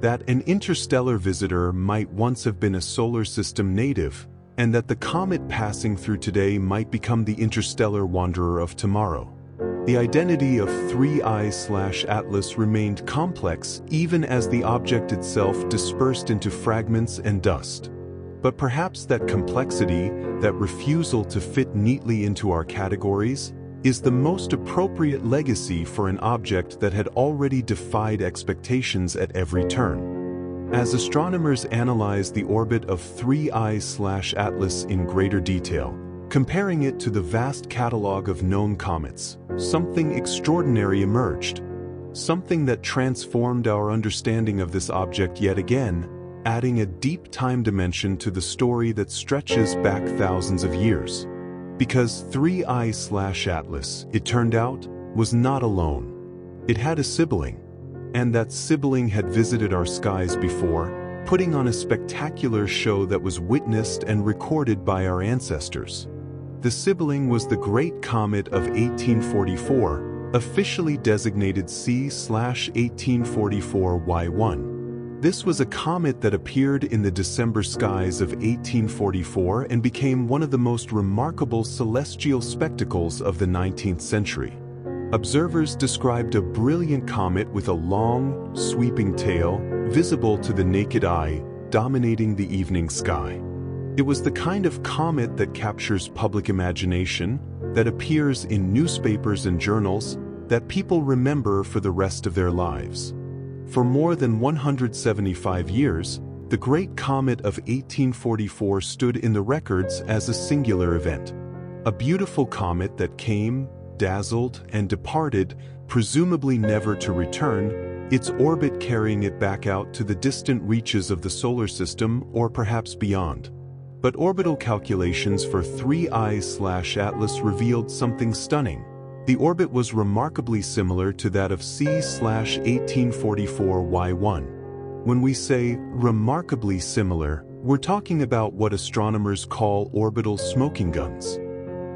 That an interstellar visitor might once have been a solar system native, and that the comet passing through today might become the interstellar wanderer of tomorrow. The identity of 3I/Atlas remained complex even as the object itself dispersed into fragments and dust. But perhaps that complexity, that refusal to fit neatly into our categories, is the most appropriate legacy for an object that had already defied expectations at every turn. As astronomers analyze the orbit of 3I/Atlas in greater detail, comparing it to the vast catalog of known comets, something extraordinary emerged. Something that transformed our understanding of this object yet again, adding a deep time dimension to the story that stretches back thousands of years. Because 3I/Atlas, it turned out, was not alone. It had a sibling. And that sibling had visited our skies before, putting on a spectacular show that was witnessed and recorded by our ancestors. The sibling was the Great Comet of 1844, officially designated C/1844Y1. This was a comet that appeared in the December skies of 1844 and became one of the most remarkable celestial spectacles of the 19th century. Observers described a brilliant comet with a long, sweeping tail, visible to the naked eye, dominating the evening sky. It was the kind of comet that captures public imagination, that appears in newspapers and journals, that people remember for the rest of their lives. For more than 175 years, the Great Comet of 1844 stood in the records as a singular event. A beautiful comet that came, dazzled, and departed, presumably never to return, its orbit carrying it back out to the distant reaches of the solar system or perhaps beyond. But orbital calculations for 3I/Atlas revealed something stunning. The orbit was remarkably similar to that of C/1844Y1. When we say remarkably similar, we're talking about what astronomers call orbital smoking guns.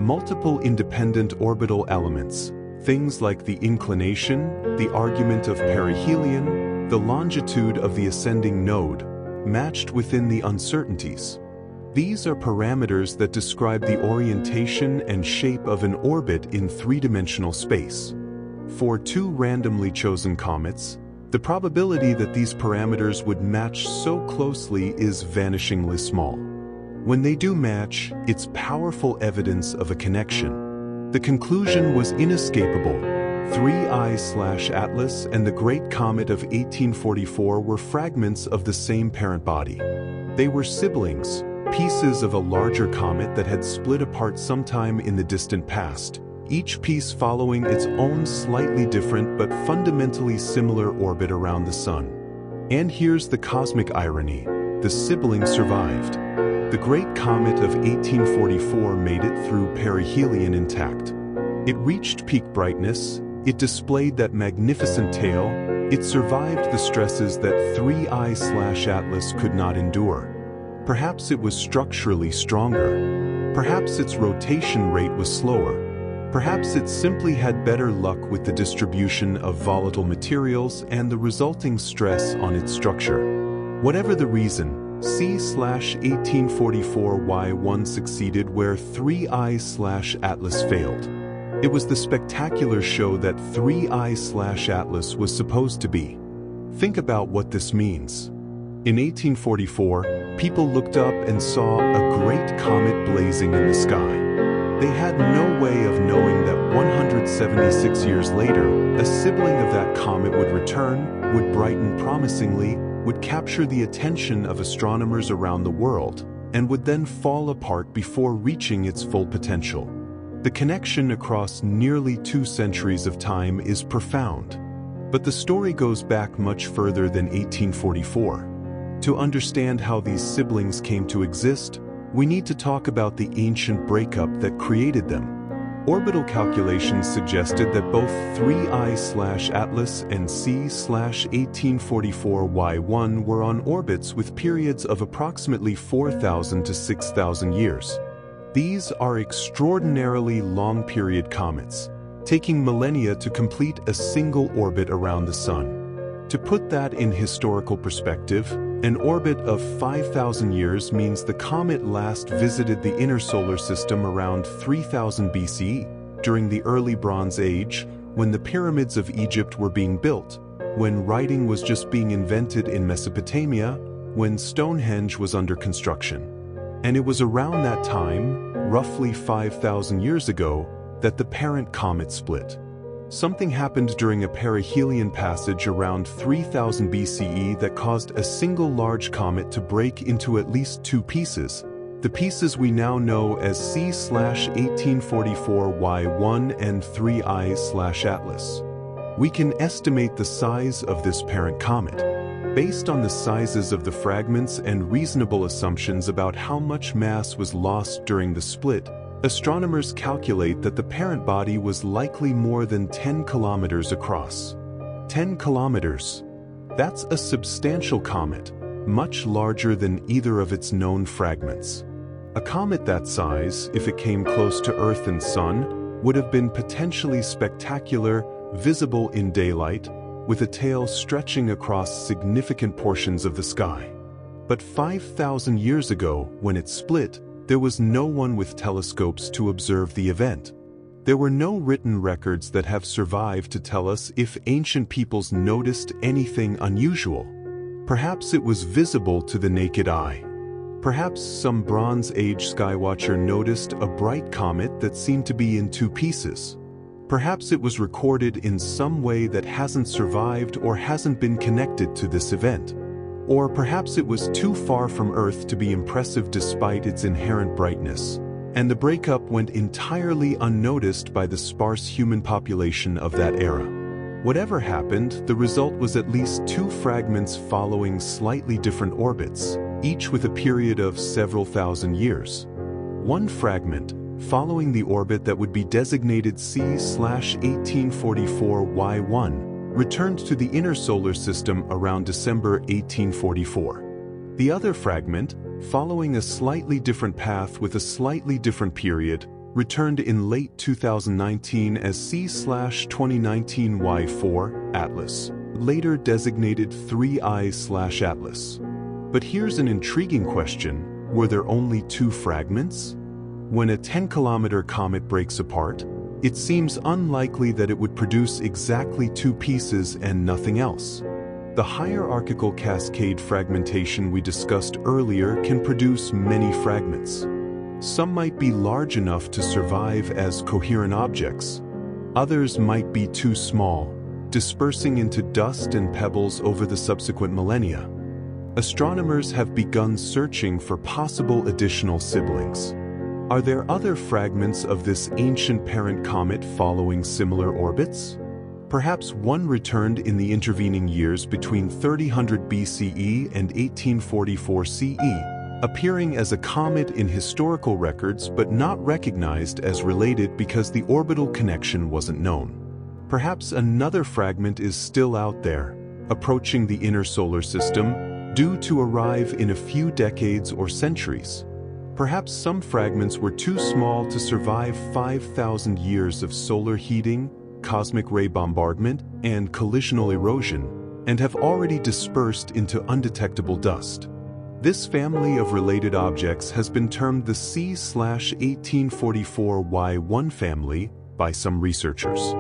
Multiple independent orbital elements, things like the inclination, the argument of perihelion, the longitude of the ascending node, matched within the uncertainties. These are parameters that describe the orientation and shape of an orbit in three-dimensional space. For two randomly chosen comets, the probability that these parameters would match so closely is vanishingly small. When they do match, it's powerful evidence of a connection. The conclusion was inescapable. 3I/Atlas and the Great Comet of 1844 were fragments of the same parent body. They were siblings, pieces of a larger comet that had split apart sometime in the distant past, each piece following its own slightly different but fundamentally similar orbit around the Sun. And here's the cosmic irony: the siblings survived. The Great Comet of 1844 made it through perihelion intact. It reached peak brightness, it displayed that magnificent tail, it survived the stresses that 3I/Atlas could not endure. Perhaps it was structurally stronger. Perhaps its rotation rate was slower. Perhaps it simply had better luck with the distribution of volatile materials and the resulting stress on its structure. Whatever the reason, C/1844Y1 succeeded where 3I/Atlas failed. It was the spectacular show that 3I/Atlas was supposed to be. Think about what this means. In 1844, people looked up and saw a great comet blazing in the sky. They had no way of knowing that 176 years later, a sibling of that comet would return, would brighten promisingly, would capture the attention of astronomers around the world, and would then fall apart before reaching its full potential. The connection across nearly 2 centuries of time is profound. But the story goes back much further than 1844. To understand how these siblings came to exist, we need to talk about the ancient breakup that created them. Orbital calculations suggested that both 3I/Atlas and C/1844Y1 were on orbits with periods of approximately 4,000 to 6,000 years. These are extraordinarily long-period comets, taking millennia to complete a single orbit around the Sun. To put that in historical perspective, an orbit of 5,000 years means the comet last visited the inner solar system around 3000 BCE, during the early Bronze Age, when the pyramids of Egypt were being built, when writing was just being invented in Mesopotamia, when Stonehenge was under construction. And it was around that time, roughly 5,000 years ago, that the parent comet split. Something happened during a perihelion passage around 3000 BCE that caused a single large comet to break into at least 2 pieces, the pieces we now know as C/1844Y1 and 3I/Atlas. We can estimate the size of this parent comet. Based on the sizes of the fragments and reasonable assumptions about how much mass was lost during the split, astronomers calculate that the parent body was likely more than 10 kilometers across. 10 kilometers. That's a substantial comet, much larger than either of its known fragments. A comet that size, if it came close to Earth and Sun, would have been potentially spectacular, visible in daylight, with a tail stretching across significant portions of the sky. But 5,000 years ago, when it split, there was no one with telescopes to observe the event. There were no written records that have survived to tell us if ancient peoples noticed anything unusual. Perhaps it was visible to the naked eye. Perhaps some Bronze Age skywatcher noticed a bright comet that seemed to be in 2 pieces. Perhaps it was recorded in some way that hasn't survived or hasn't been connected to this event. Or perhaps it was too far from Earth to be impressive despite its inherent brightness, and the breakup went entirely unnoticed by the sparse human population of that era. Whatever happened, the result was at least 2 fragments following slightly different orbits, each with a period of several thousand years. One fragment, following the orbit that would be designated C/1844Y1, returned to the inner solar system around December 1844. The other fragment, following a slightly different path with a slightly different period, returned in late 2019 as C/2019Y4 Atlas, later designated 3I/Atlas. But here's an intriguing question: were there only 2 fragments? When a 10-kilometer comet breaks apart, it seems unlikely that it would produce exactly 2 pieces and nothing else. The hierarchical cascade fragmentation we discussed earlier can produce many fragments. Some might be large enough to survive as coherent objects. Others might be too small, dispersing into dust and pebbles over the subsequent millennia. Astronomers have begun searching for possible additional siblings. Are there other fragments of this ancient parent comet following similar orbits? Perhaps one returned in the intervening years between 3000 BCE and 1844 CE, appearing as a comet in historical records but not recognized as related because the orbital connection wasn't known. Perhaps another fragment is still out there, approaching the inner solar system, due to arrive in a few decades or centuries. Perhaps some fragments were too small to survive 5,000 years of solar heating, cosmic ray bombardment, and collisional erosion, and have already dispersed into undetectable dust. This family of related objects has been termed the C/1844Y1 family by some researchers.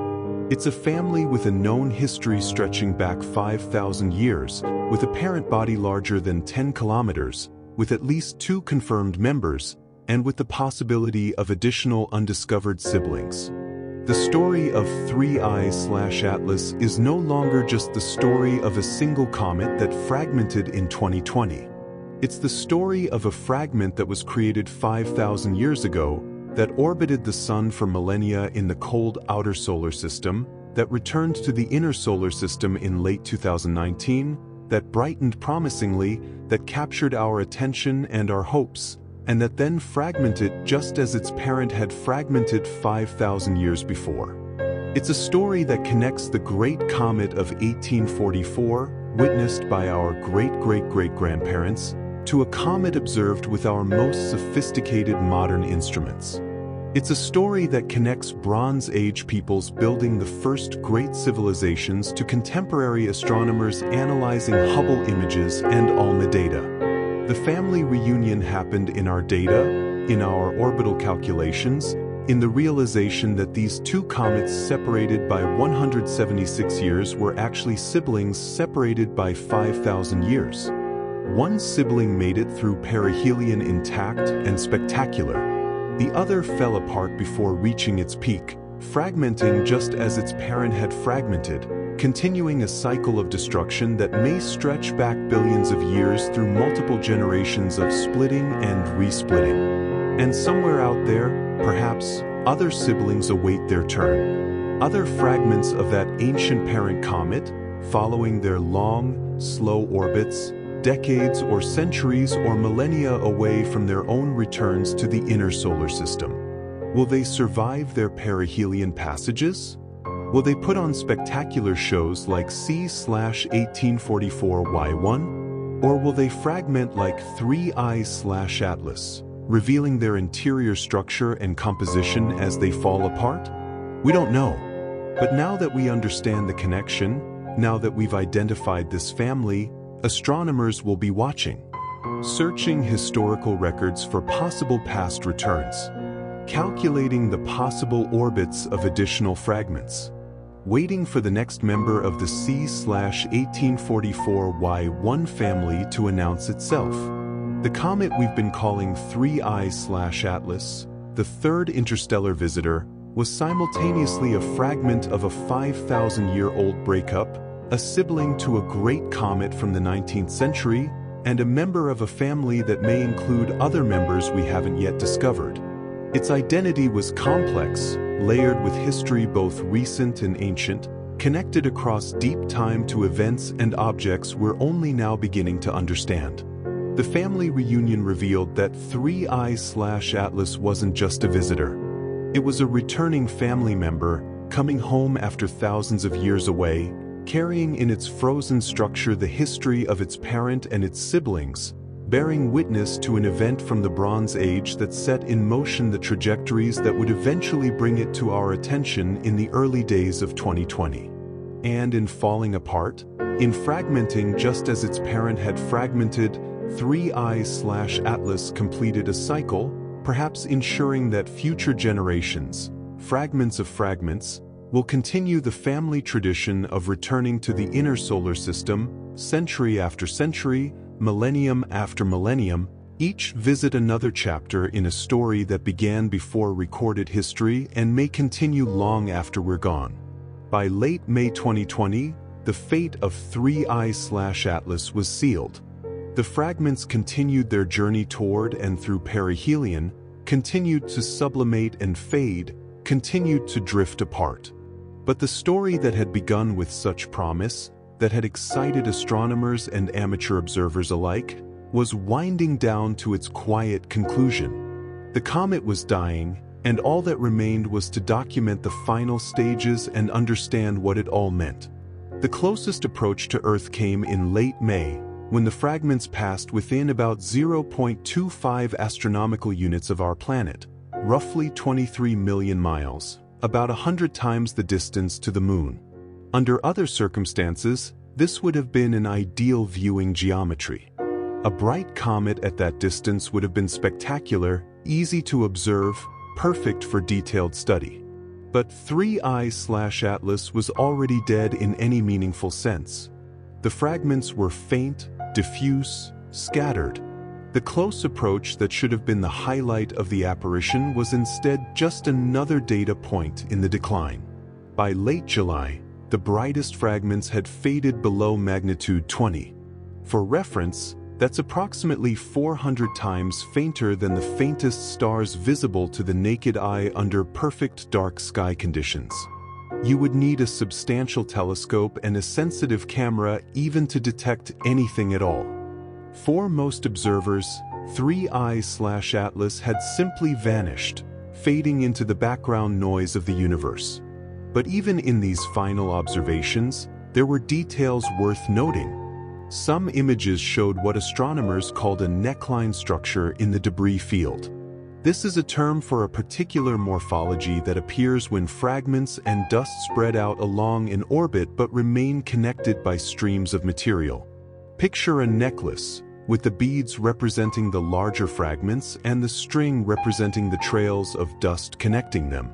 It's a family with a known history stretching back 5,000 years, with a parent body larger than 10 kilometers, with at least 2 confirmed members, and with the possibility of additional undiscovered siblings. The story of 3I/Atlas is no longer just the story of a single comet that fragmented in 2020. It's the story of a fragment that was created 5,000 years ago, that orbited the Sun for millennia in the cold outer solar system, that returned to the inner solar system in late 2019, that brightened promisingly, that captured our attention and our hopes, and that then fragmented just as its parent had fragmented 5,000 years before. It's a story that connects the Great Comet of 1844, witnessed by our great-great-great-grandparents, to a comet observed with our most sophisticated modern instruments. It's a story that connects Bronze Age peoples building the first great civilizations to contemporary astronomers analyzing Hubble images and ALMA data. The family reunion happened in our data, in our orbital calculations, in the realization that these two comets separated by 176 years were actually siblings separated by 5,000 years. One sibling made it through perihelion intact and spectacular. The other fell apart before reaching its peak, fragmenting just as its parent had fragmented, continuing a cycle of destruction that may stretch back billions of years through multiple generations of splitting and resplitting. And somewhere out there, perhaps, other siblings await their turn. Other fragments of that ancient parent comet, following their long, slow orbits, decades or centuries or millennia away from their own returns to the inner solar system. Will they survive their perihelion passages? Will they put on spectacular shows like C/1844Y1? Or will they fragment like 3I/Atlas, revealing their interior structure and composition as they fall apart? We don't know. But now that we understand the connection, now that we've identified this family, astronomers will be watching, searching historical records for possible past returns, calculating the possible orbits of additional fragments, waiting for the next member of the C/1844Y1 family to announce itself. The comet we've been calling 3I/Atlas, the third interstellar visitor, was simultaneously a fragment of a 5,000-year-old breakup, a sibling to a great comet from the 19th century, and a member of a family that may include other members we haven't yet discovered. Its identity was complex, layered with history both recent and ancient, connected across deep time to events and objects we're only now beginning to understand. The family reunion revealed that 3I/Atlas wasn't just a visitor. It was a returning family member, coming home after thousands of years away, carrying in its frozen structure the history of its parent and its siblings, bearing witness to an event from the Bronze Age that set in motion the trajectories that would eventually bring it to our attention in the early days of 2020. And in falling apart, in fragmenting just as its parent had fragmented, 3I/Atlas completed a cycle, perhaps ensuring that future generations, fragments of fragments, will continue the family tradition of returning to the inner solar system, century after century, millennium after millennium, each visit another chapter in a story that began before recorded history and may continue long after we're gone. By late May 2020, the fate of 3I/Atlas was sealed. The fragments continued their journey toward and through perihelion, continued to sublimate and fade, continued to drift apart. But the story that had begun with such promise, that had excited astronomers and amateur observers alike, was winding down to its quiet conclusion. The comet was dying, and all that remained was to document the final stages and understand what it all meant. The closest approach to Earth came in late May, when the fragments passed within about 0.25 astronomical units of our planet, roughly 23 million miles, about 100 times the distance to the Moon. Under other circumstances, this would have been an ideal viewing geometry. A bright comet at that distance would have been spectacular, easy to observe, perfect for detailed study. But 3I/Atlas was already dead in any meaningful sense. The fragments were faint, diffuse, scattered. The close approach that should have been the highlight of the apparition was instead just another data point in the decline. By late July, the brightest fragments had faded below magnitude 20. For reference, that's approximately 400 times fainter than the faintest stars visible to the naked eye under perfect dark sky conditions. You would need a substantial telescope and a sensitive camera even to detect anything at all. For most observers, 3I/Atlas had simply vanished, fading into the background noise of the universe. But even in these final observations, there were details worth noting. Some images showed what astronomers called a neckline structure in the debris field. This is a term for a particular morphology that appears when fragments and dust spread out along an orbit but remain connected by streams of material. Picture a necklace, with the beads representing the larger fragments and the string representing the trails of dust connecting them.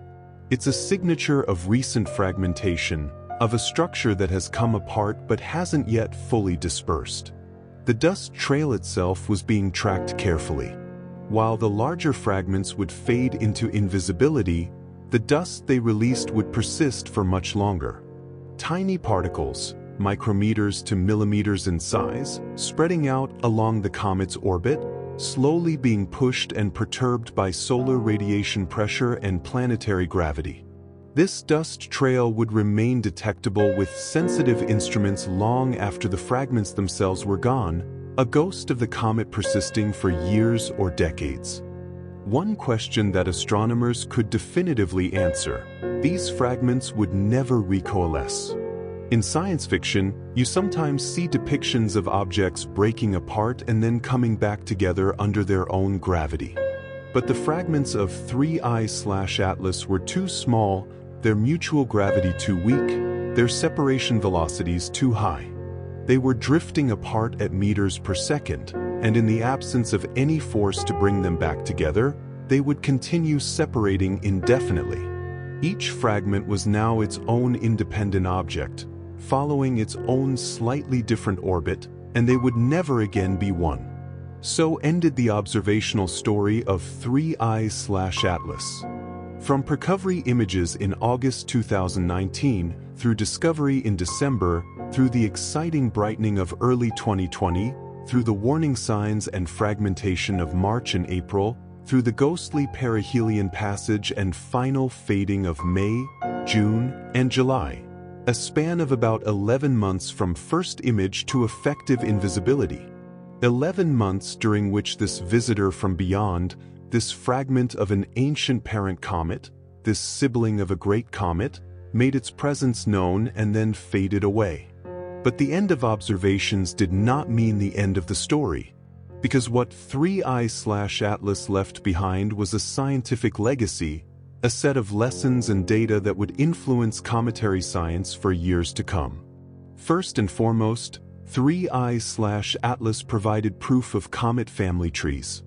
It's a signature of recent fragmentation, of a structure that has come apart but hasn't yet fully dispersed. The dust trail itself was being tracked carefully. While the larger fragments would fade into invisibility, the dust they released would persist for much longer. Tiny particles, micrometers to millimeters in size, spreading out along the comet's orbit, slowly being pushed and perturbed by solar radiation pressure and planetary gravity. This dust trail would remain detectable with sensitive instruments long after the fragments themselves were gone, a ghost of the comet persisting for years or decades. One question that astronomers could definitively answer: these fragments would never recoalesce. In science fiction, you sometimes see depictions of objects breaking apart and then coming back together under their own gravity. But the fragments of 3I/Atlas were too small, their mutual gravity too weak, their separation velocities too high. They were drifting apart at meters per second, and in the absence of any force to bring them back together, they would continue separating indefinitely. Each fragment was now its own independent object, following its own slightly different orbit, and they would never again be one. So ended the observational story of 3I/Atlas. From Recovery images in August 2019, through discovery in December, through the exciting brightening of early 2020, through the warning signs and fragmentation of March and April, through the ghostly perihelion passage and final fading of May, June, and July. A span of about 11 months from first image to effective invisibility. 11 months during which this visitor from beyond, this fragment of an ancient parent comet, this sibling of a great comet, made its presence known and then faded away. But the end of observations did not mean the end of the story, because what 3I/Atlas left behind was a scientific legacy, a set of lessons and data that would influence cometary science for years to come. First and foremost, 3I/Atlas provided proof of comet family trees.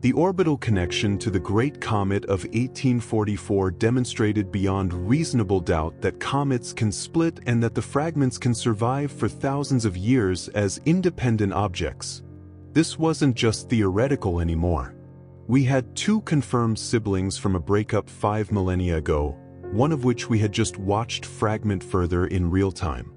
The orbital connection to the Great Comet of 1844 demonstrated beyond reasonable doubt that comets can split and that the fragments can survive for thousands of years as independent objects. This wasn't just theoretical anymore. We had two confirmed siblings from a breakup 5 millennia ago, one of which we had just watched fragment further in real time.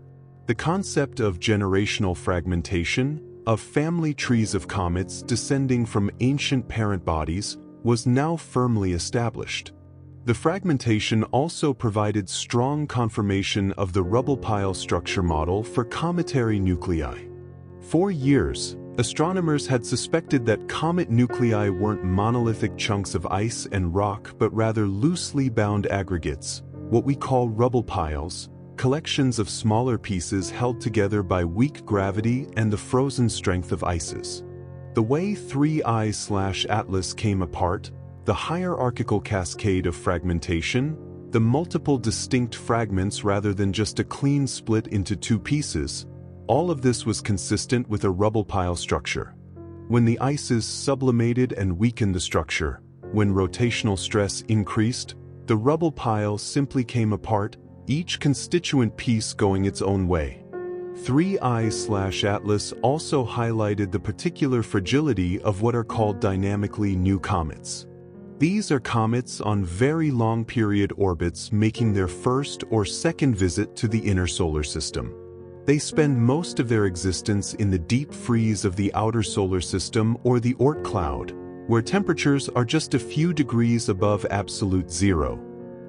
The concept of generational fragmentation, of family trees of comets descending from ancient parent bodies, was now firmly established. The fragmentation also provided strong confirmation of the rubble pile structure model for cometary nuclei. For years, astronomers had suspected that comet nuclei weren't monolithic chunks of ice and rock but rather loosely bound aggregates, what we call rubble piles, collections of smaller pieces held together by weak gravity and the frozen strength of ices. The way 3I/Atlas came apart, the hierarchical cascade of fragmentation, the multiple distinct fragments rather than just a clean split into two pieces, all of this was consistent with a rubble pile structure. When the ices sublimated and weakened the structure, when rotational stress increased, the rubble pile simply came apart, each constituent piece going its own way. 3I/Atlas also highlighted the particular fragility of what are called dynamically new comets. These are comets on very long-period orbits making their first or second visit to the inner solar system. They spend most of their existence in the deep freeze of the outer solar system or the Oort cloud, where temperatures are just a few degrees above absolute zero.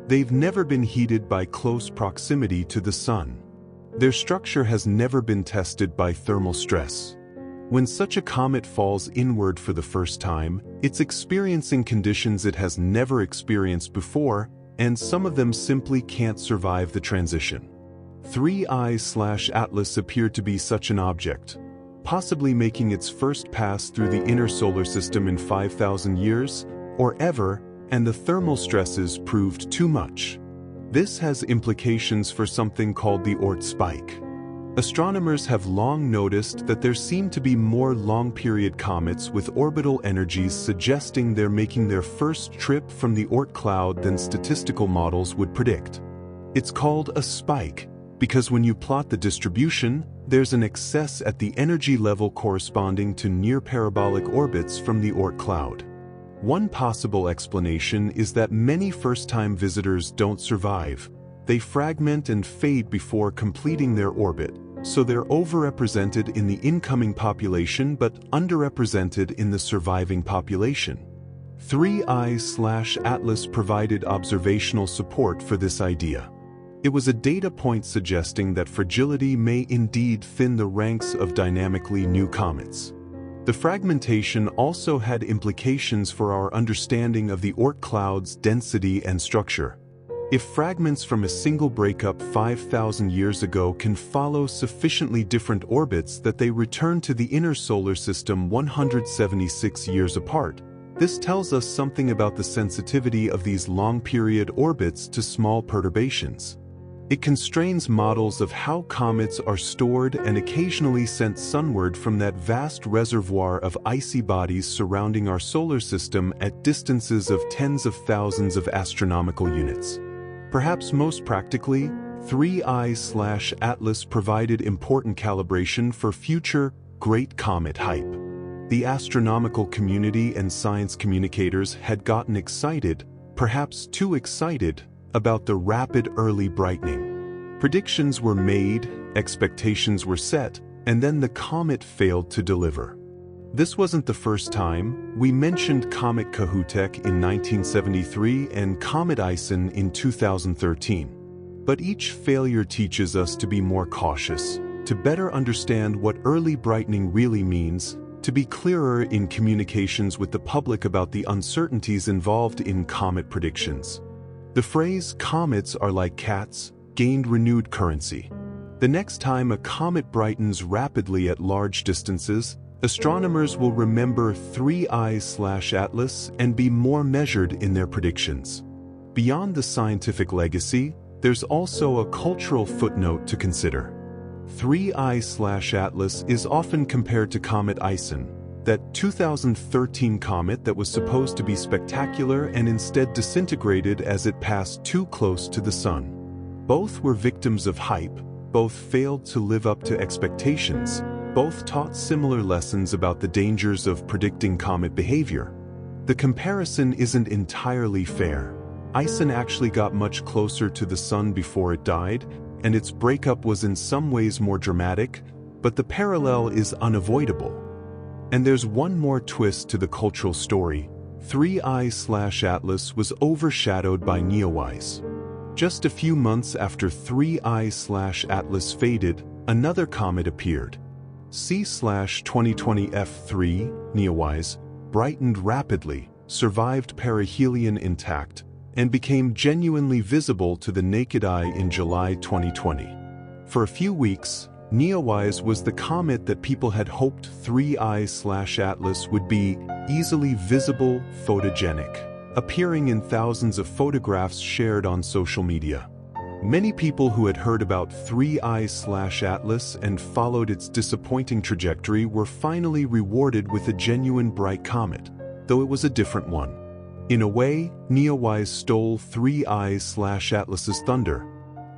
They've never been heated by close proximity to the sun. Their structure has never been tested by thermal stress. When such a comet falls inward for the first time, it's experiencing conditions it has never experienced before, and some of them simply can't survive the transition. 3I/Atlas appeared to be such an object, possibly making its first pass through the inner solar system in 5,000 years, or ever, and the thermal stresses proved too much. This has implications for something called the Oort spike. Astronomers have long noticed that there seem to be more long-period comets with orbital energies suggesting they're making their first trip from the Oort cloud than statistical models would predict. It's called a spike because when you plot the distribution, there's an excess at the energy level corresponding to near-parabolic orbits from the Oort cloud. One possible explanation is that many first-time visitors don't survive. They fragment and fade before completing their orbit, so they're overrepresented in the incoming population but underrepresented in the surviving population. 3I/Atlas provided observational support for this idea. It was a data point suggesting that fragility may indeed thin the ranks of dynamically new comets. The fragmentation also had implications for our understanding of the Oort cloud's density and structure. If fragments from a single breakup 5,000 years ago can follow sufficiently different orbits that they return to the inner solar system 176 years apart, this tells us something about the sensitivity of these long-period orbits to small perturbations. It constrains models of how comets are stored and occasionally sent sunward from that vast reservoir of icy bodies surrounding our solar system at distances of tens of thousands of astronomical units. Perhaps most practically, 3I/Atlas provided important calibration for future great comet hype. The astronomical community and science communicators had gotten excited, perhaps too excited, about the rapid early brightening. Predictions were made, expectations were set, and then the comet failed to deliver. This wasn't the first time. We mentioned Comet Kohoutek in 1973 and Comet Ison in 2013. But each failure teaches us to be more cautious, to better understand what early brightening really means, to be clearer in communications with the public about the uncertainties involved in comet predictions. The phrase "comets are like cats" gained renewed currency. The next time a comet brightens rapidly at large distances, astronomers will remember 3I/Atlas and be more measured in their predictions. Beyond the scientific legacy, there's also a cultural footnote to consider. 3I/Atlas is often compared to Comet Ison, that 2013 comet that was supposed to be spectacular and instead disintegrated as it passed too close to the sun. Both were victims of hype, both failed to live up to expectations, both taught similar lessons about the dangers of predicting comet behavior. The comparison isn't entirely fair. Ison actually got much closer to the sun before it died, and its breakup was in some ways more dramatic, but the parallel is unavoidable. And there's one more twist to the cultural story. 3I/Atlas was overshadowed by Neowise. Just a few months after 3I/Atlas faded, another comet appeared. C/2020 F3, Neowise, brightened rapidly, survived perihelion intact, and became genuinely visible to the naked eye in July 2020. For a few weeks, Neowise was the comet that people had hoped 3I/Atlas would be easily visible, photogenic, appearing in thousands of photographs shared on social media. Many people who had heard about 3I/Atlas and followed its disappointing trajectory were finally rewarded with a genuine bright comet, though it was a different one. In a way, Neowise stole 3I/Atlas's thunder.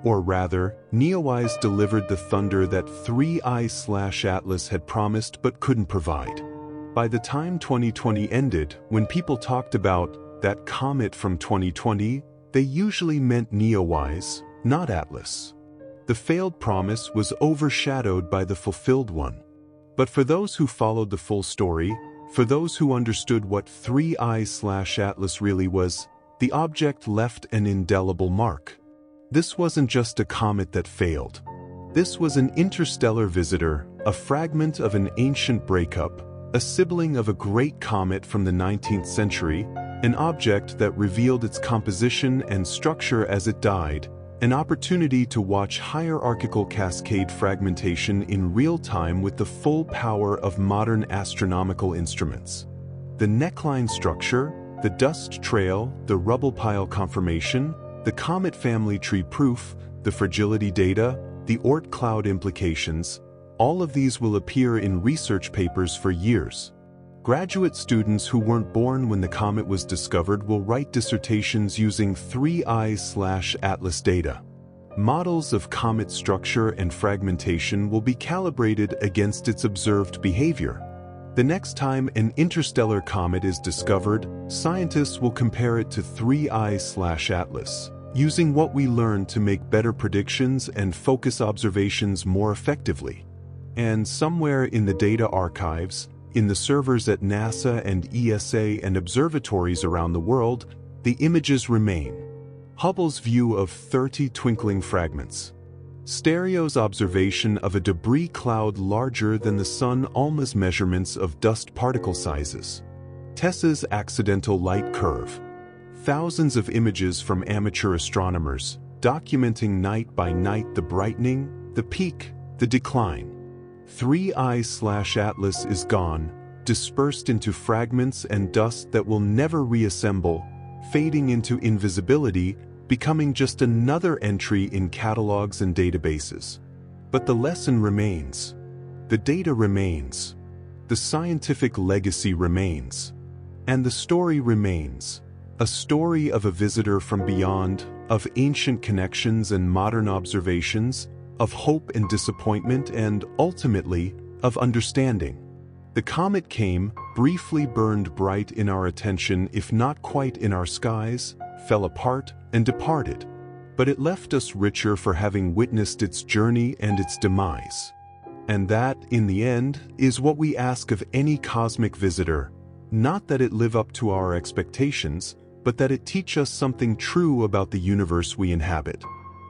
Or rather, Neowise delivered the thunder that 3I/Atlas had promised but couldn't provide. By the time 2020 ended, when people talked about that comet from 2020, they usually meant Neowise, not Atlas. The failed promise was overshadowed by the fulfilled one. But for those who followed the full story, for those who understood what 3I/Atlas really was, the object left an indelible mark. This wasn't just a comet that failed. This was an interstellar visitor, a fragment of an ancient breakup, a sibling of a great comet from the 19th century, an object that revealed its composition and structure as it died, an opportunity to watch hierarchical cascade fragmentation in real time with the full power of modern astronomical instruments. The neckline structure, the dust trail, the rubble pile conformation, the comet family tree proof, the fragility data, the Oort cloud implications, all of these will appear in research papers for years. Graduate students who weren't born when the comet was discovered will write dissertations using 3I/Atlas data. Models of comet structure and fragmentation will be calibrated against its observed behavior. The next time an interstellar comet is discovered, scientists will compare it to 3I/Atlas, using what we learn to make better predictions and focus observations more effectively. And somewhere in the data archives, in the servers at NASA and ESA and observatories around the world, the images remain. Hubble's view of 30 twinkling fragments. Stereo's observation of a debris cloud larger than the Sun, ALMA's measurements of dust particle sizes. TESS's accidental light curve. Thousands of images from amateur astronomers, documenting night by night the brightening, the peak, the decline. 3I/Atlas is gone, dispersed into fragments and dust that will never reassemble, fading into invisibility, becoming just another entry in catalogs and databases. But the lesson remains. The data remains. The scientific legacy remains. And the story remains. A story of a visitor from beyond, of ancient connections and modern observations, of hope and disappointment, and, ultimately, of understanding. The comet came, briefly burned bright in our attention if not quite in our skies, fell apart, and departed. But it left us richer for having witnessed its journey and its demise. And that, in the end, is what we ask of any cosmic visitor. Not that it live up to our expectations, but that it teach us something true about the universe we inhabit.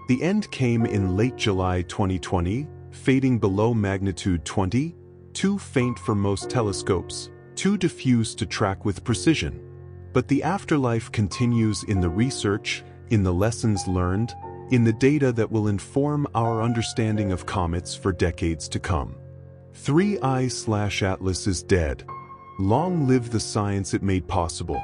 The end came in late July 2020, fading below magnitude 20, too faint for most telescopes, too diffuse to track with precision. But the afterlife continues in the research, in the lessons learned, in the data that will inform our understanding of comets for decades to come. 3I/Atlas is dead. Long live the science it made possible.